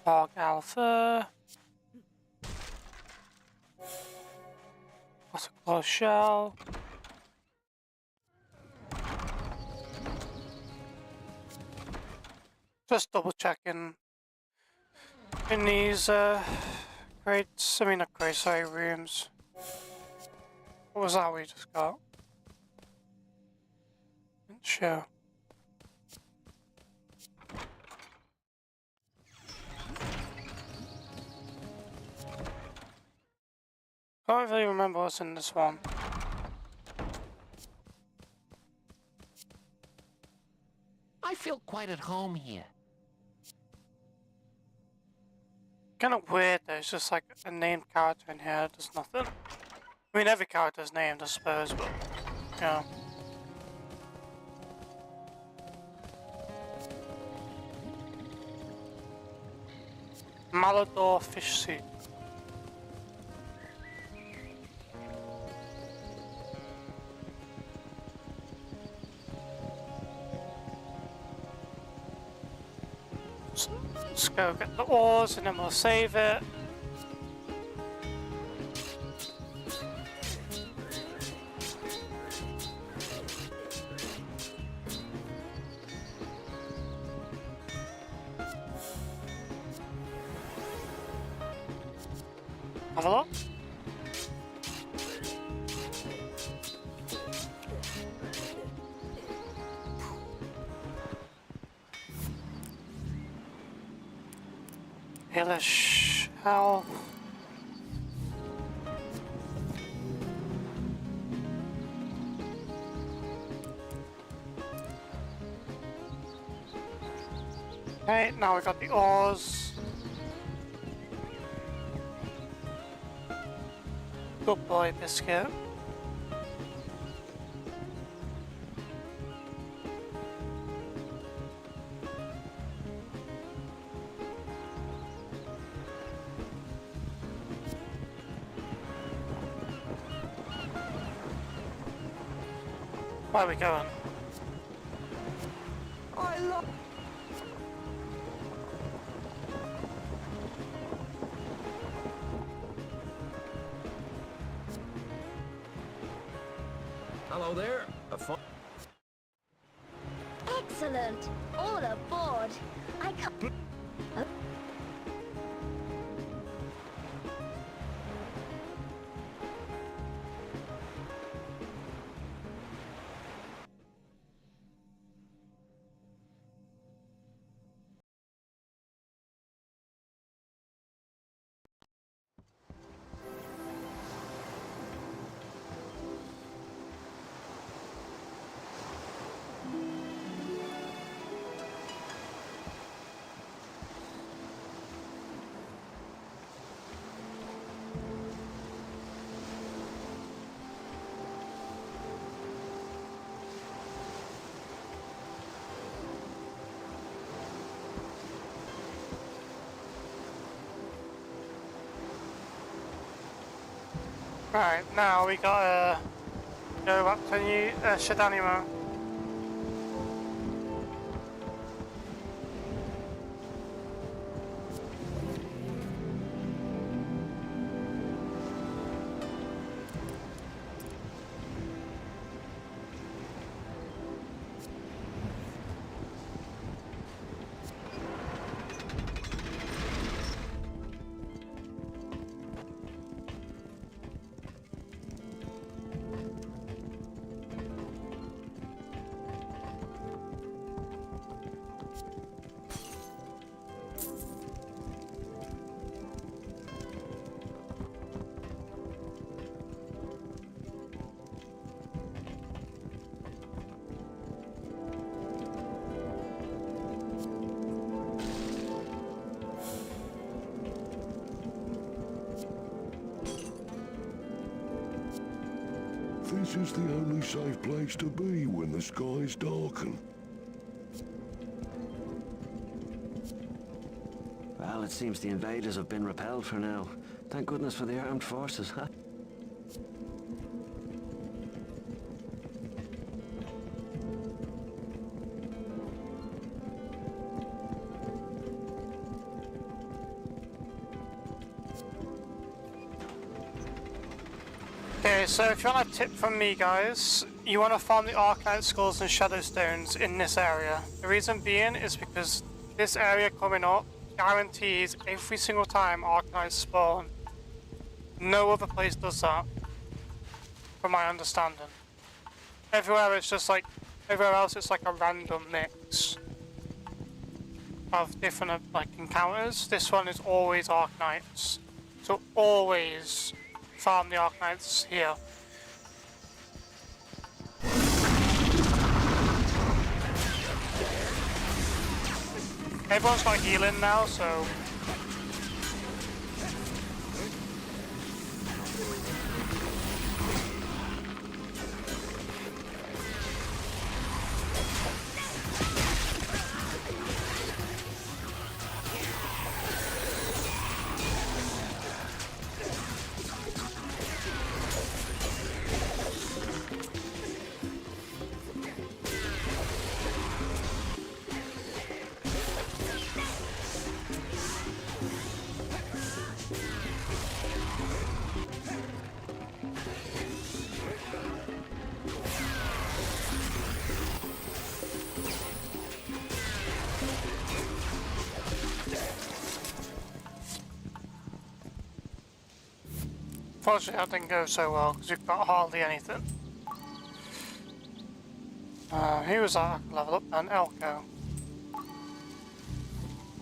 Fog Alpha. What's a closed shell? Just double checking in these crates. I mean, not crates, sorry, rooms. What was that we just got? Sure. Can't really remember what's in this one. I feel quite at home here. Kind of weird though, it's just like a named character in here, does nothing. I mean, every character's named, I suppose, but, yeah. Malador fish soup. Let's go get the oars and then we'll save it. Have a look. Hellish hell. Okay, now we got the oars. Good boy, Biscuit. Where are we going? I love... Hello there. Excellent! All aboard! I can't... Right, now we gotta go up to New Shidanimo. This is the only safe place to be when the skies darken. Well, it seems the invaders have been repelled for now. Thank goodness for the armed forces, huh? Okay, so if you want a tip from me, guys, you want to farm the Arcanite Skulls and Shadowstones in this area. The reason being is because this area coming up guarantees every single time Arcanite spawn. No other place does that, from my understanding. Everywhere it's just like Everywhere else it's like a random mix of different like encounters. This one is always Arknights. So always farm the Arknights here. Everyone's got healing now, so unfortunately that didn't go so well because we've got hardly anything. Who was that level up then? Elko.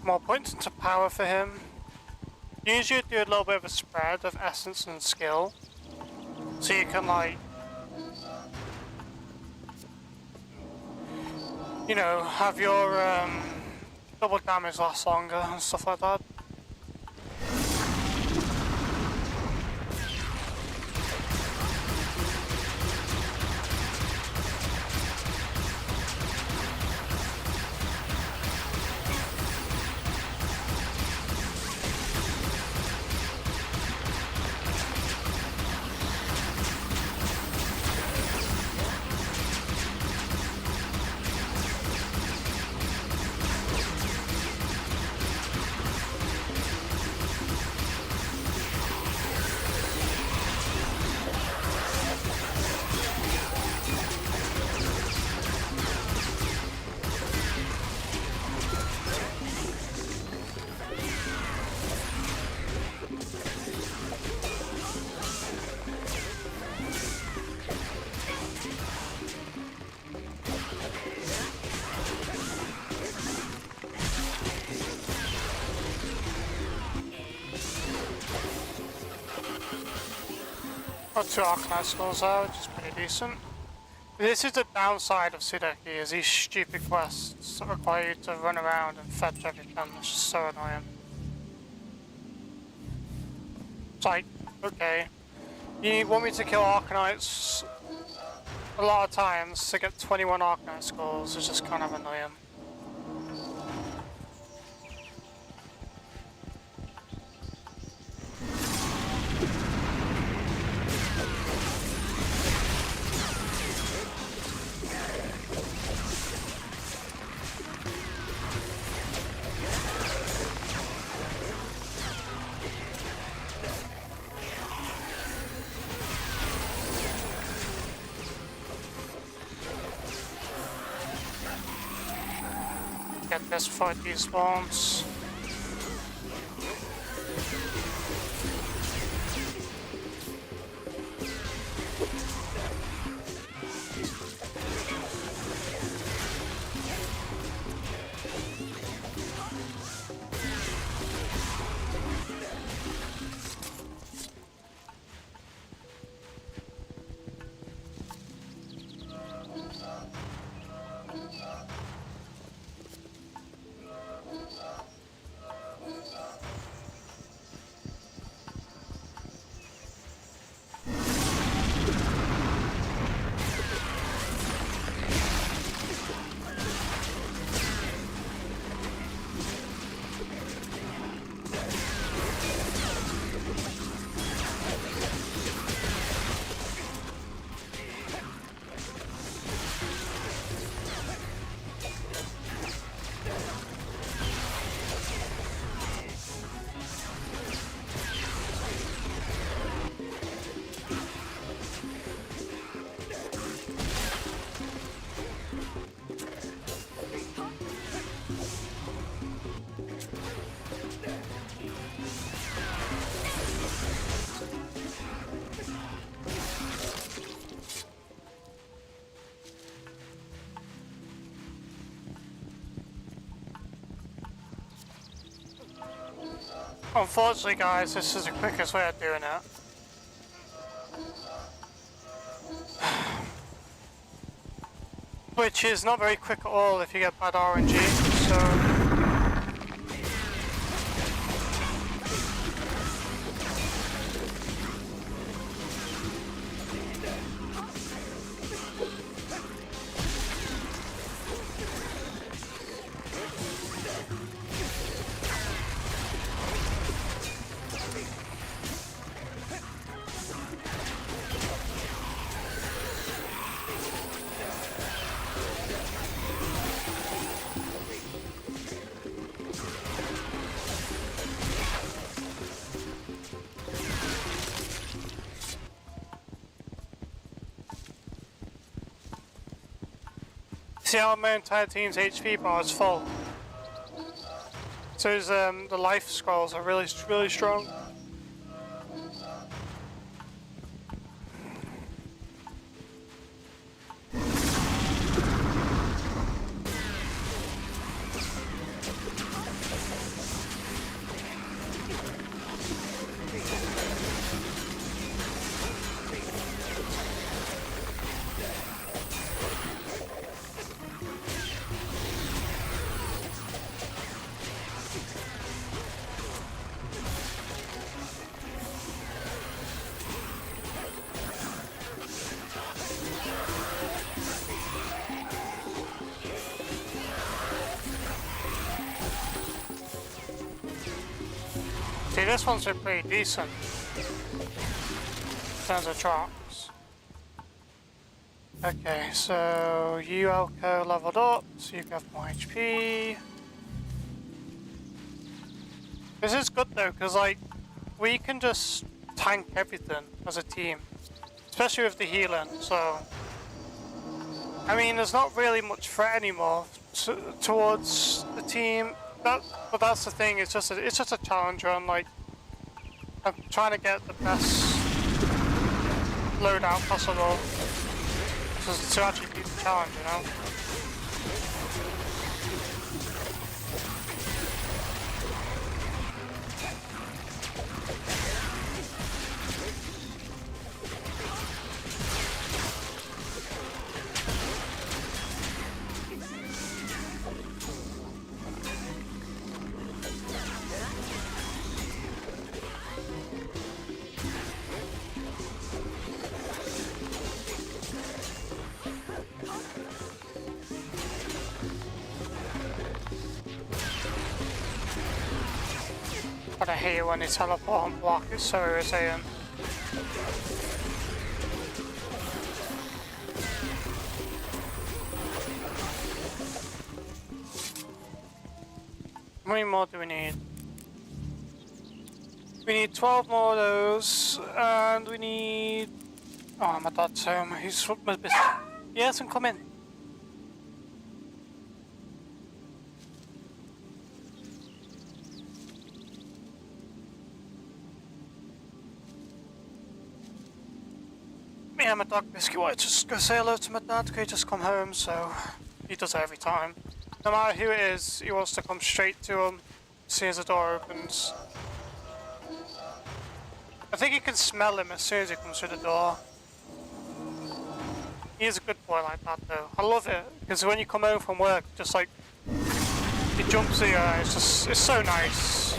More points into power for him. Usually do a little bit of a spread of essence and skill. So you can like, you know, have your double damage last longer and stuff like that. Got 2 Arcanite skulls there, which is pretty decent. This is the downside of Sudeki, is these stupid quests that require you to run around and fetch everything. It's just so annoying. It's like, okay, you want me to kill Arcanites a lot of times to get 21 Arcanite skulls, it's just kind of annoying. Get this before it despawns. Unfortunately, guys, this is the quickest way of doing it. Which is not very quick at all if you get bad RNG, so... See how my entire team's HP bar is full. So the life scrolls are really strong. See, this one's been pretty decent in terms of drops. Okay, so you Elko leveled up, so you have more HP. This is good though, because like, we can just tank everything as a team. Especially with the healing, so... I mean, there's not really much threat anymore towards the team. But that's the thing, it's just a challenge run, like... I'm trying to get the best loadout possible to actually beat the challenge, you know? But I hate it when they teleport and block, it's so irritating. How many more do we need? We need 12 more of those, and we need... Oh, my dad's home, he's busy. Yes, and come in. Yeah, my dog Biscuit wanted to just go say hello to my dad, he just come home, so he does it every time. No matter who it is, he wants to come straight to him, as soon as the door opens. I think you can smell him as soon as he comes through the door. He is a good boy like that though. I love it, because when you come home from work, just like, he jumps at you, it's so nice.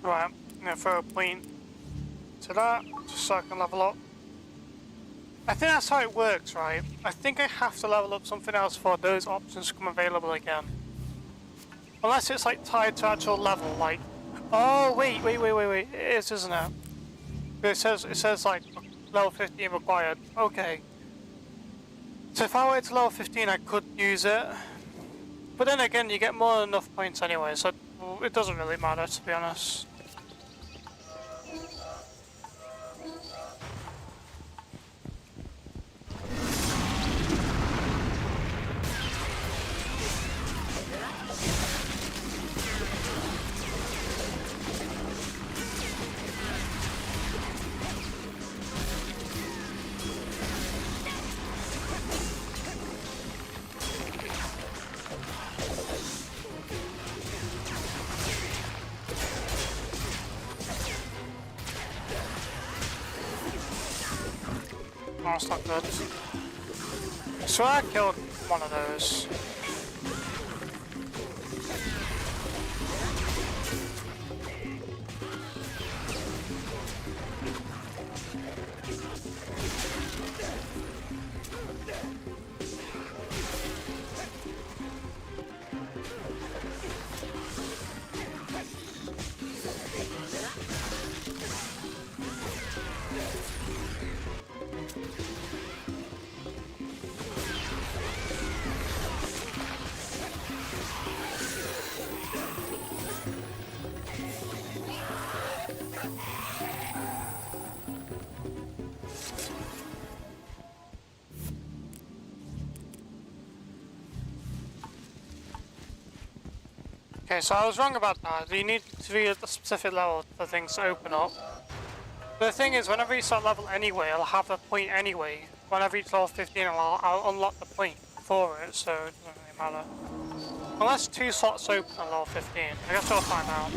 Right, I'm gonna throw a point to that, just so I can level up. I think that's how it works, right? I think I have to level up something else for those options to become available again. Unless it's like tied to actual level, like... Oh, wait, it is, isn't it? It says like level 15 required. Okay. So if I went to level 15 I could use it. But then again, you get more than enough points anyway, so it doesn't really matter, to be honest. Oh, that's not good. So I killed one of those. Okay, so I was wrong about that. You need to be at a specific level for things to open up. But the thing is, whenever you start level anyway, I'll have a point anyway. When I reach level 15, I'll unlock the point for it, so it doesn't really matter. Unless 2 slots open at level 15. I guess we'll find out.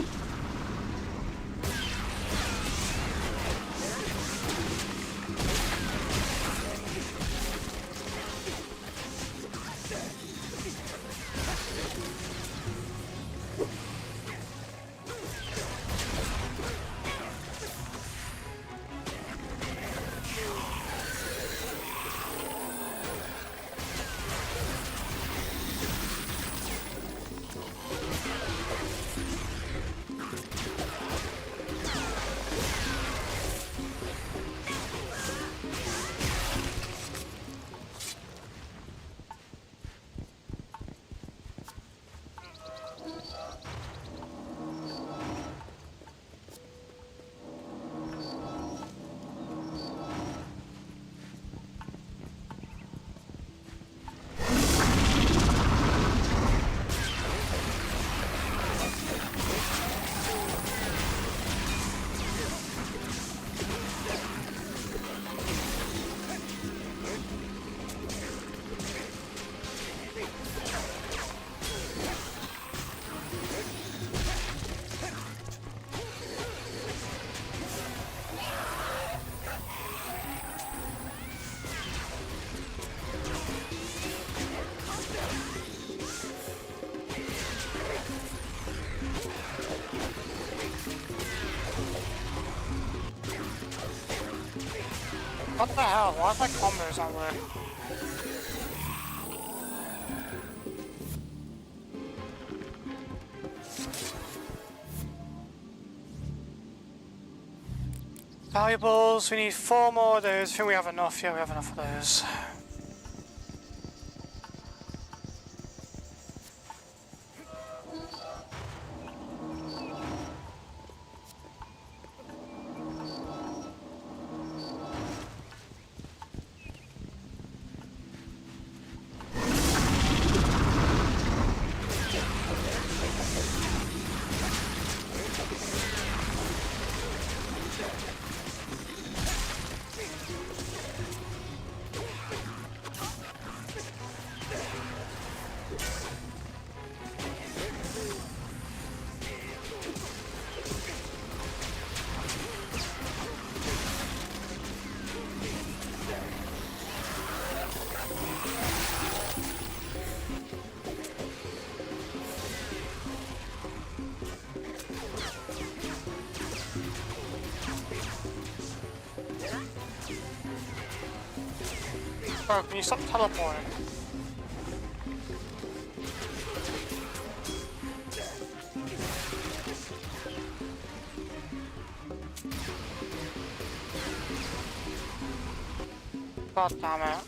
What the hell? Why is that combos not working? Valuables, we need 4 more of those. I think we have enough. Yeah, we have enough of those. Bro, can you stop teleporting? God damn it.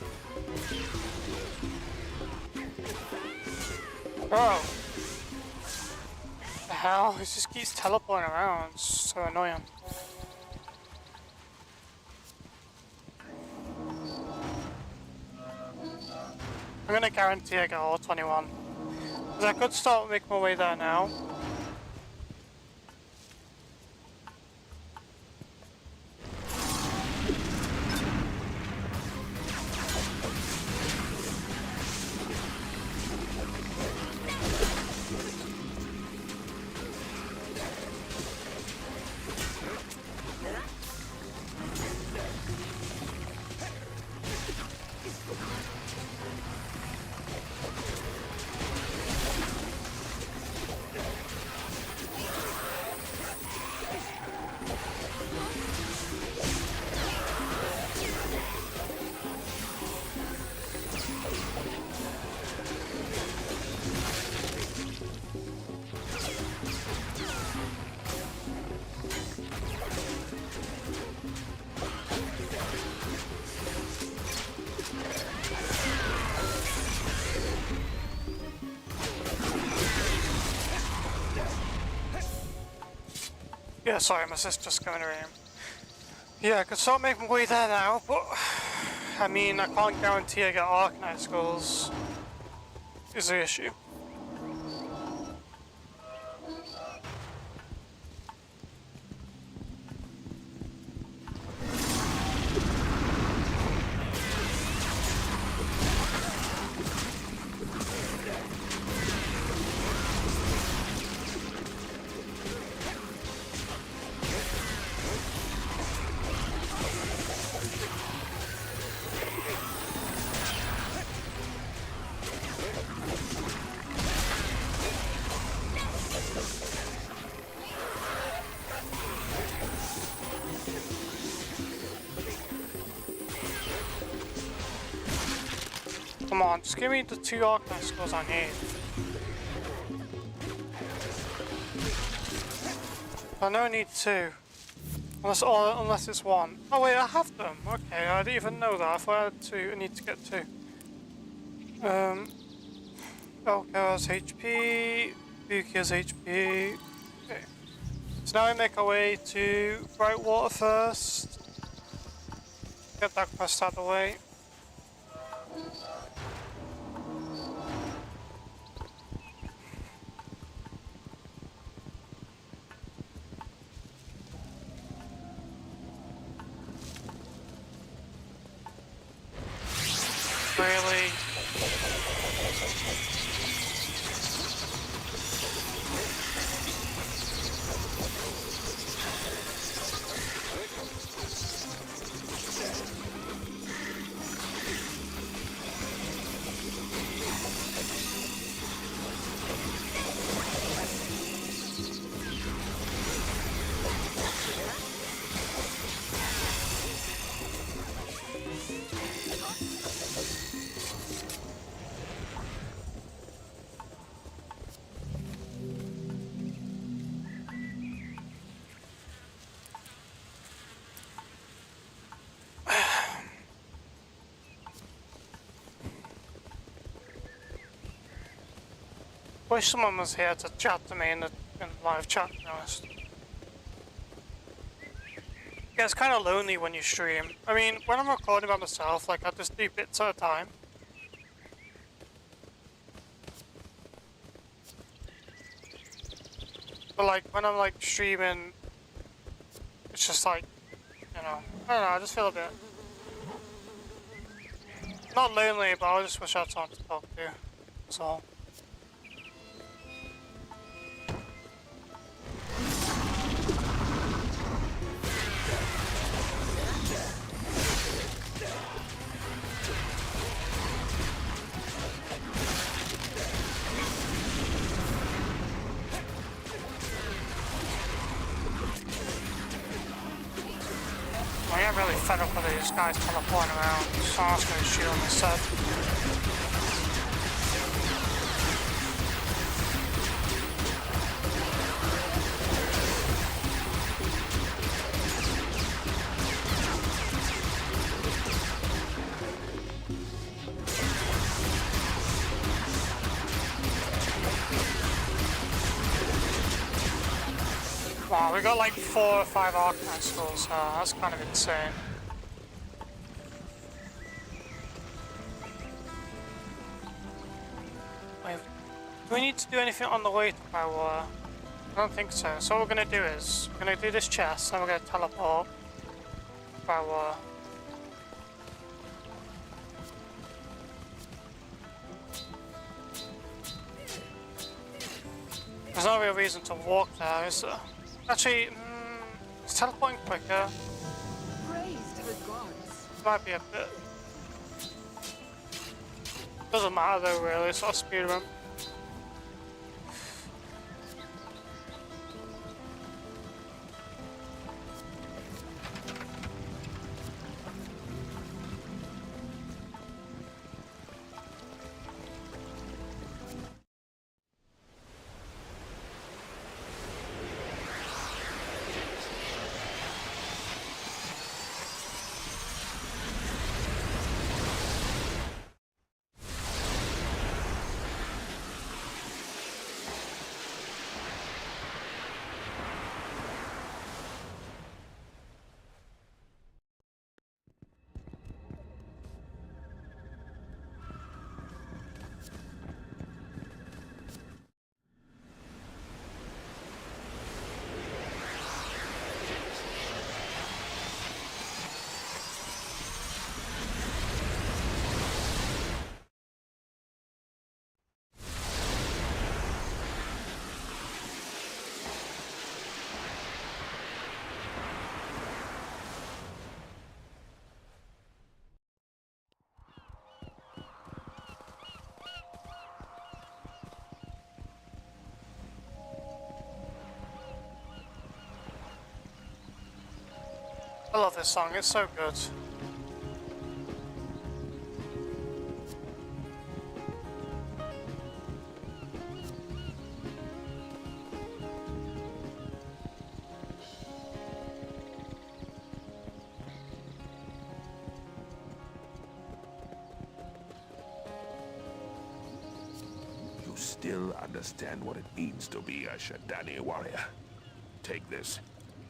Bro. The hell? He just keeps teleporting around. It's so annoying. I'm gonna guarantee I get all 21. Because I could start making my way there now. Yeah, sorry, my sister's going to aim. Yeah, I could start making my way there now, but I mean, I can't guarantee I get Arcanite Skulls, is the issue. Come on, just give me the 2 Arcanite Skulls I need. I don't need 2. Unless it's 1. Oh wait, I have them. Okay, I didn't even know that. I thought I had 2. I need to get 2. Velko has HP. Buki has HP. Okay. So now we make our way to Brightwater first. Get that quest out of the way. Really? Wish someone was here to chat to me in live chat, to be honest. Yeah, it's kind of lonely when you stream. I mean, when I'm recording by myself, like, I just do bits at a time. But like, when I'm like streaming, it's just like, you know, I don't know, I just feel a bit... not lonely, but I just wish I had someone to talk to, that's all. I am really fed up with these guys teleporting around, so I'm just gonna shoot them instead. Wow, we got like 4 or 5 Arcanine skulls, that's kind of insane. Wait, do we need to do anything on the way to Bywater? I don't think so. So what we're going to do is, we're going to do this chest, and we're going to teleport to Bywater. There's no real reason to walk there, is there? Actually, is teleporting quicker? Praise to the gods. Might be a bit. Doesn't matter though, really. It's not a speed run. I love this song, it's so good. You still understand what it means to be a Shadani warrior. Take this,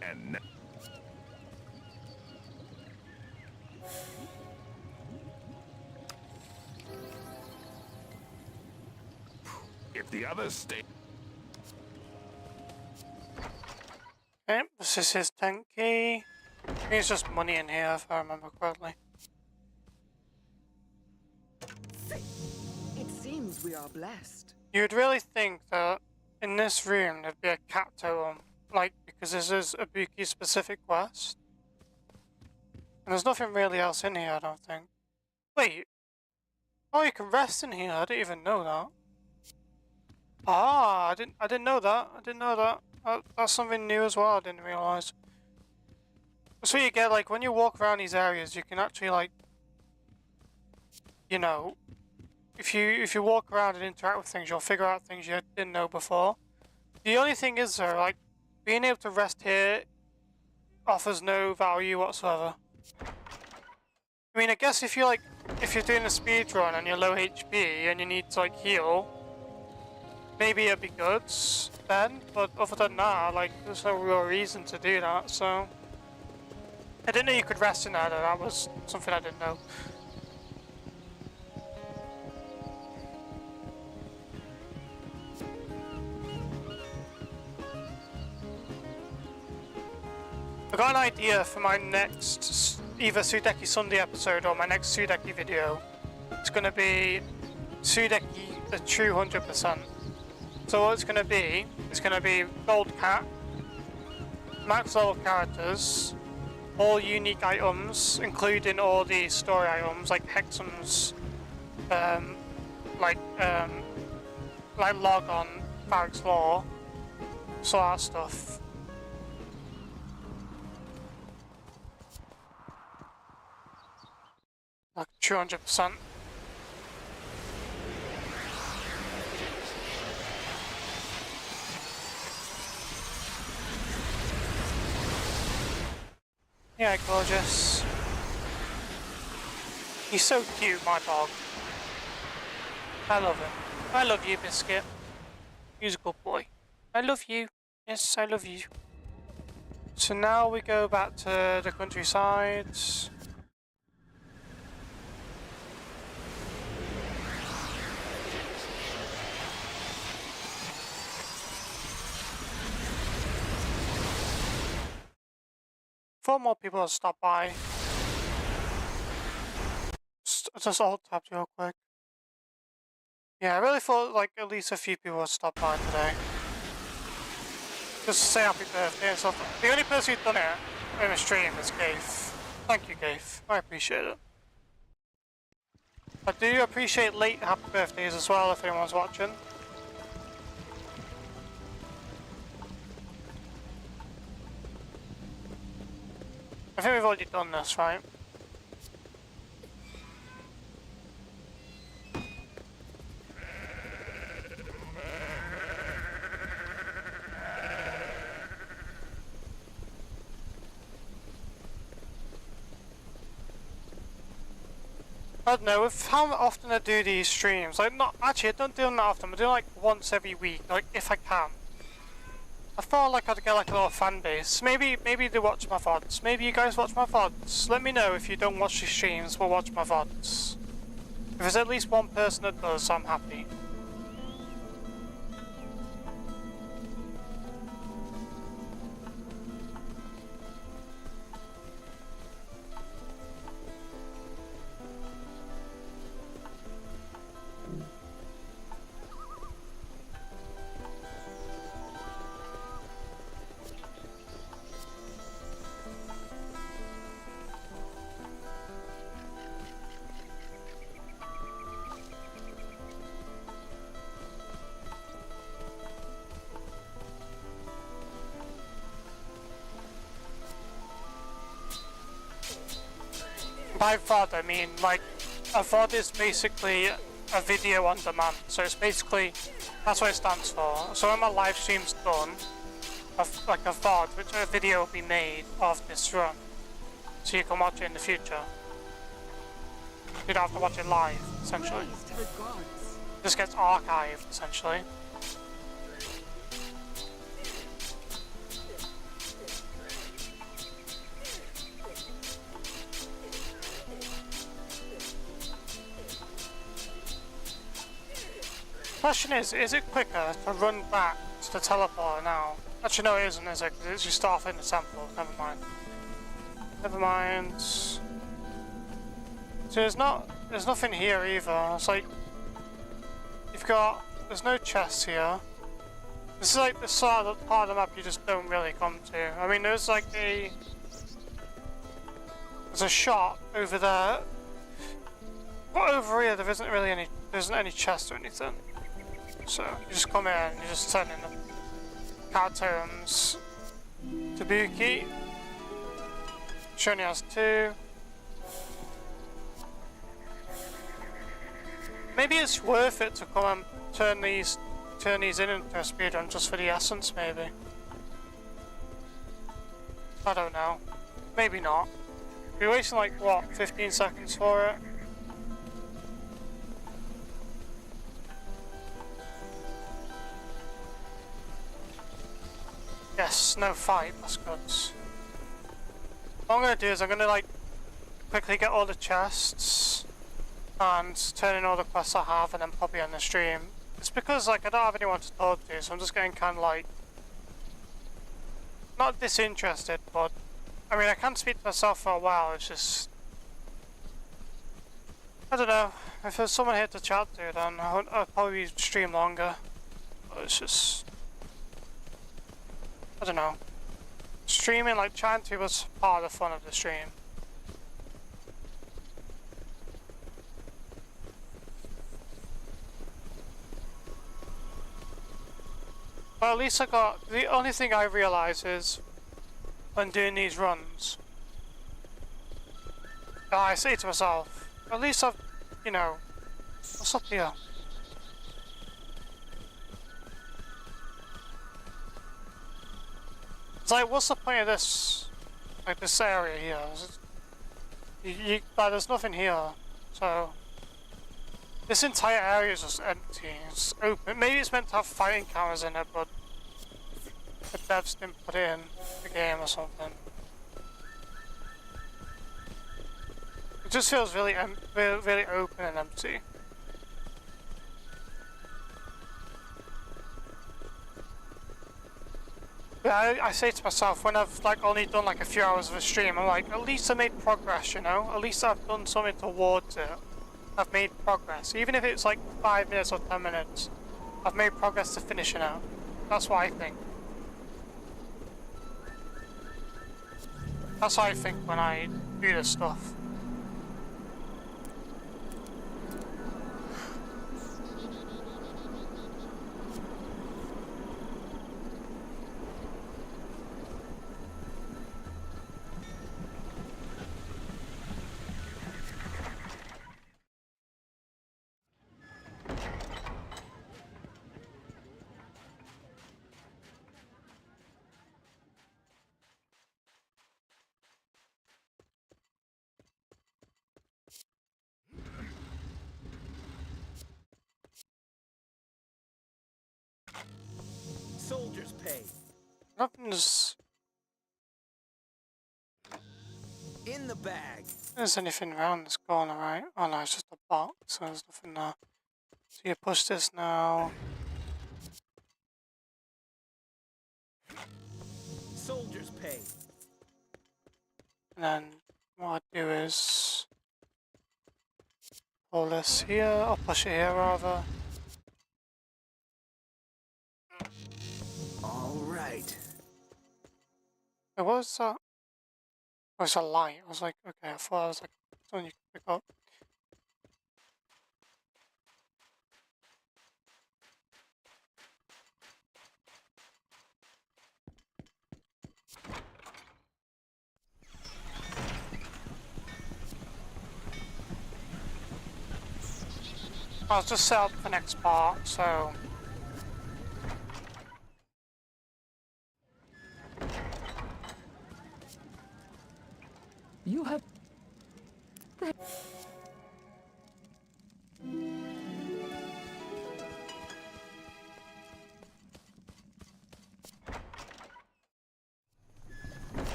and if the others stay. Okay, this is his 10 key. I think it's just money in here if I remember correctly. It seems we are blessed. You'd really think that in this room there'd be a cat totem, like, because this is a Buki specific quest. And there's nothing really else in here, I don't think. Wait. Oh, you can rest in here, I didn't even know that. Ah, I didn't know that. I didn't know that. That's something new as well, I didn't realise. So you get, like, when you walk around these areas, you can actually, like, you know, if you walk around and interact with things, you'll figure out things you didn't know before. The only thing is, though, like, being able to rest here offers no value whatsoever. I mean, I guess if you're doing a speed run and you're low HP and you need to, like, heal, maybe it'd be good then, but other than that, like, there's no real reason to do that, so... I didn't know you could rest in there, though. That was something I didn't know. I got an idea for my next either Sudeki Sunday episode or my next Sudeki video. It's going to be Sudeki the true 100%. So what it's going to be Gold Cat, max level characters, all unique items, including all the story items like Hexams, like Logon, Farrick's Law, so that stuff. 200%. Yeah, gorgeous. He's so cute, my dog. I love him. I love you, Biscuit. He's a good boy. I love you. Yes, I love you. So now we go back to the countryside. Four more people have stopped by. Just alt tab real quick. Yeah, I really thought like at least a few people would stop by today. Just to say happy birthday and stuff. The only person who's done it in a stream is Gafe. Thank you, Gafe. I appreciate it. I do appreciate late happy birthdays as well if anyone's watching. I think we've already done this, right? I don't know, with how often I do these streams, like not actually I don't do them that often, I do like once every week, like if I can. I thought like I'd get like a little fan base. Maybe they watch my VODs. Maybe you guys watch my VODs. Let me know if you don't watch the streams but watch my VODs. If there's at least one person that does, I'm happy. By VOD, I mean like a VOD is basically a video on demand. So it's basically that's what it stands for. So when my live stream's done, like a VOD, which a video will be made of this run, so you can watch it in the future. You don't have to watch it live, essentially. It just gets archived, essentially. Question is it quicker to run back to the teleporter now? Actually no it isn't, is it? Because it's just start in the sample, never mind. Never mind. So there's nothing here either. It's like there's no chests here. This is like the sort of part of the map you just don't really come to. I mean there's like there's a shop over there. But over here there isn't really any chest or anything. So you just come in, you just turn in the catacombs. Tabuki. She only has 2. Maybe it's worth it to come and turn these in into a speedrun just for the essence, maybe. I don't know. Maybe not. You're wasting like what, 15 seconds for it? Yes, no fight, that's good. What I'm gonna do is I'm gonna like quickly get all the chests and turn in all the quests I have and then pop it on the stream. It's because like I don't have anyone to talk to, so I'm just getting kind of like not disinterested, but I mean I can speak to myself for a while. It's just I don't know. If there's someone here to chat to, then I'll probably stream longer. But it's just I don't know. Streaming, like chatting to was part of the fun of the stream. But at least the only thing I realise is when doing these runs, I say to myself, At least I've, you know, what's up here? It's like, what's the point of this, like this area here? Like, there's nothing here, so this entire area is just empty. It's open. Maybe it's meant to have fighting counters in it, but the devs didn't put it in the game or something. It just feels really, really open and empty. But I say to myself, when I've like only done like a few hours of a stream, I'm like, at least I made progress, you know? At least I've done something towards it. I've made progress. Even if it's like 5 minutes or 10 minutes, I've made progress to finishing out. That's what I think. That's how I think when I do this stuff. Soldiers pay. Nothing's... In the bag. There's anything around this corner, right? Oh no, it's just a box, so there's nothing there. So you push this now. Soldiers pay. And then what I do is pull this here, or push it here rather. All right. It was that? Oh, it's a light. I was like, okay, I thought I was like something you could pick up. I was just set up for the next part, so... You have...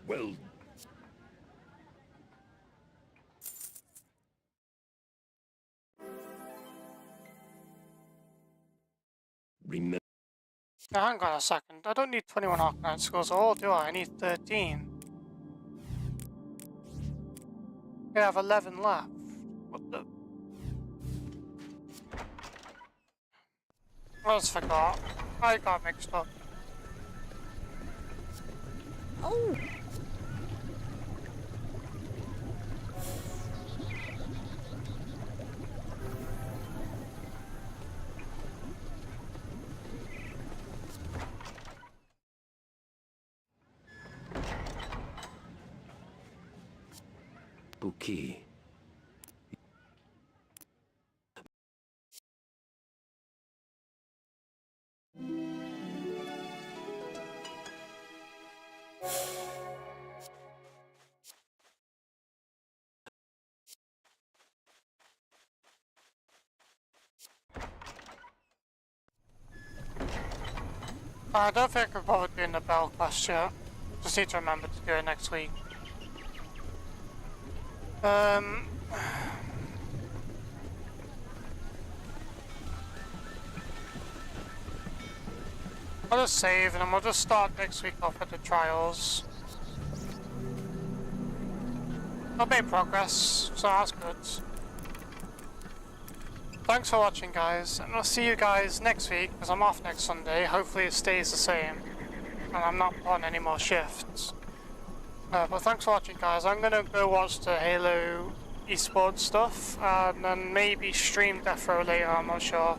Well, remember. Now, hang on a second. I don't need 21 Arcanite scores at all, do I? I need 13. I have 11 left. What the... I just forgot. I got mixed up. Oh! Buki. I don't think I'll bother doing the bell quest yet. Just need to remember to do it next week. I'll just save and then we'll just start next week off at the trials. I've made progress, so that's good. Thanks for watching, guys, and I'll see you guys next week because I'm off next Sunday. Hopefully it stays the same and I'm not on any more shifts. But thanks for watching, guys. I'm gonna go watch the Halo esports stuff and then maybe stream Death Row later, I'm not sure.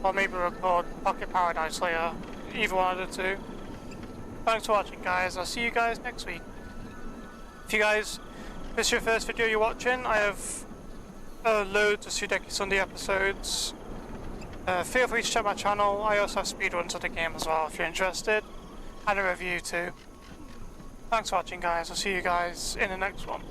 or maybe record Pocket Paradise later. Either one of the two. Thanks for watching, guys. I'll see you guys next week. If you guys, if this is your first video you're watching, I have loads of Sudeki Sunday episodes. Feel free to check my channel. I also have speedruns of the game as well if you're interested, and a review too. Thanks for watching, guys. I'll see you guys in the next one.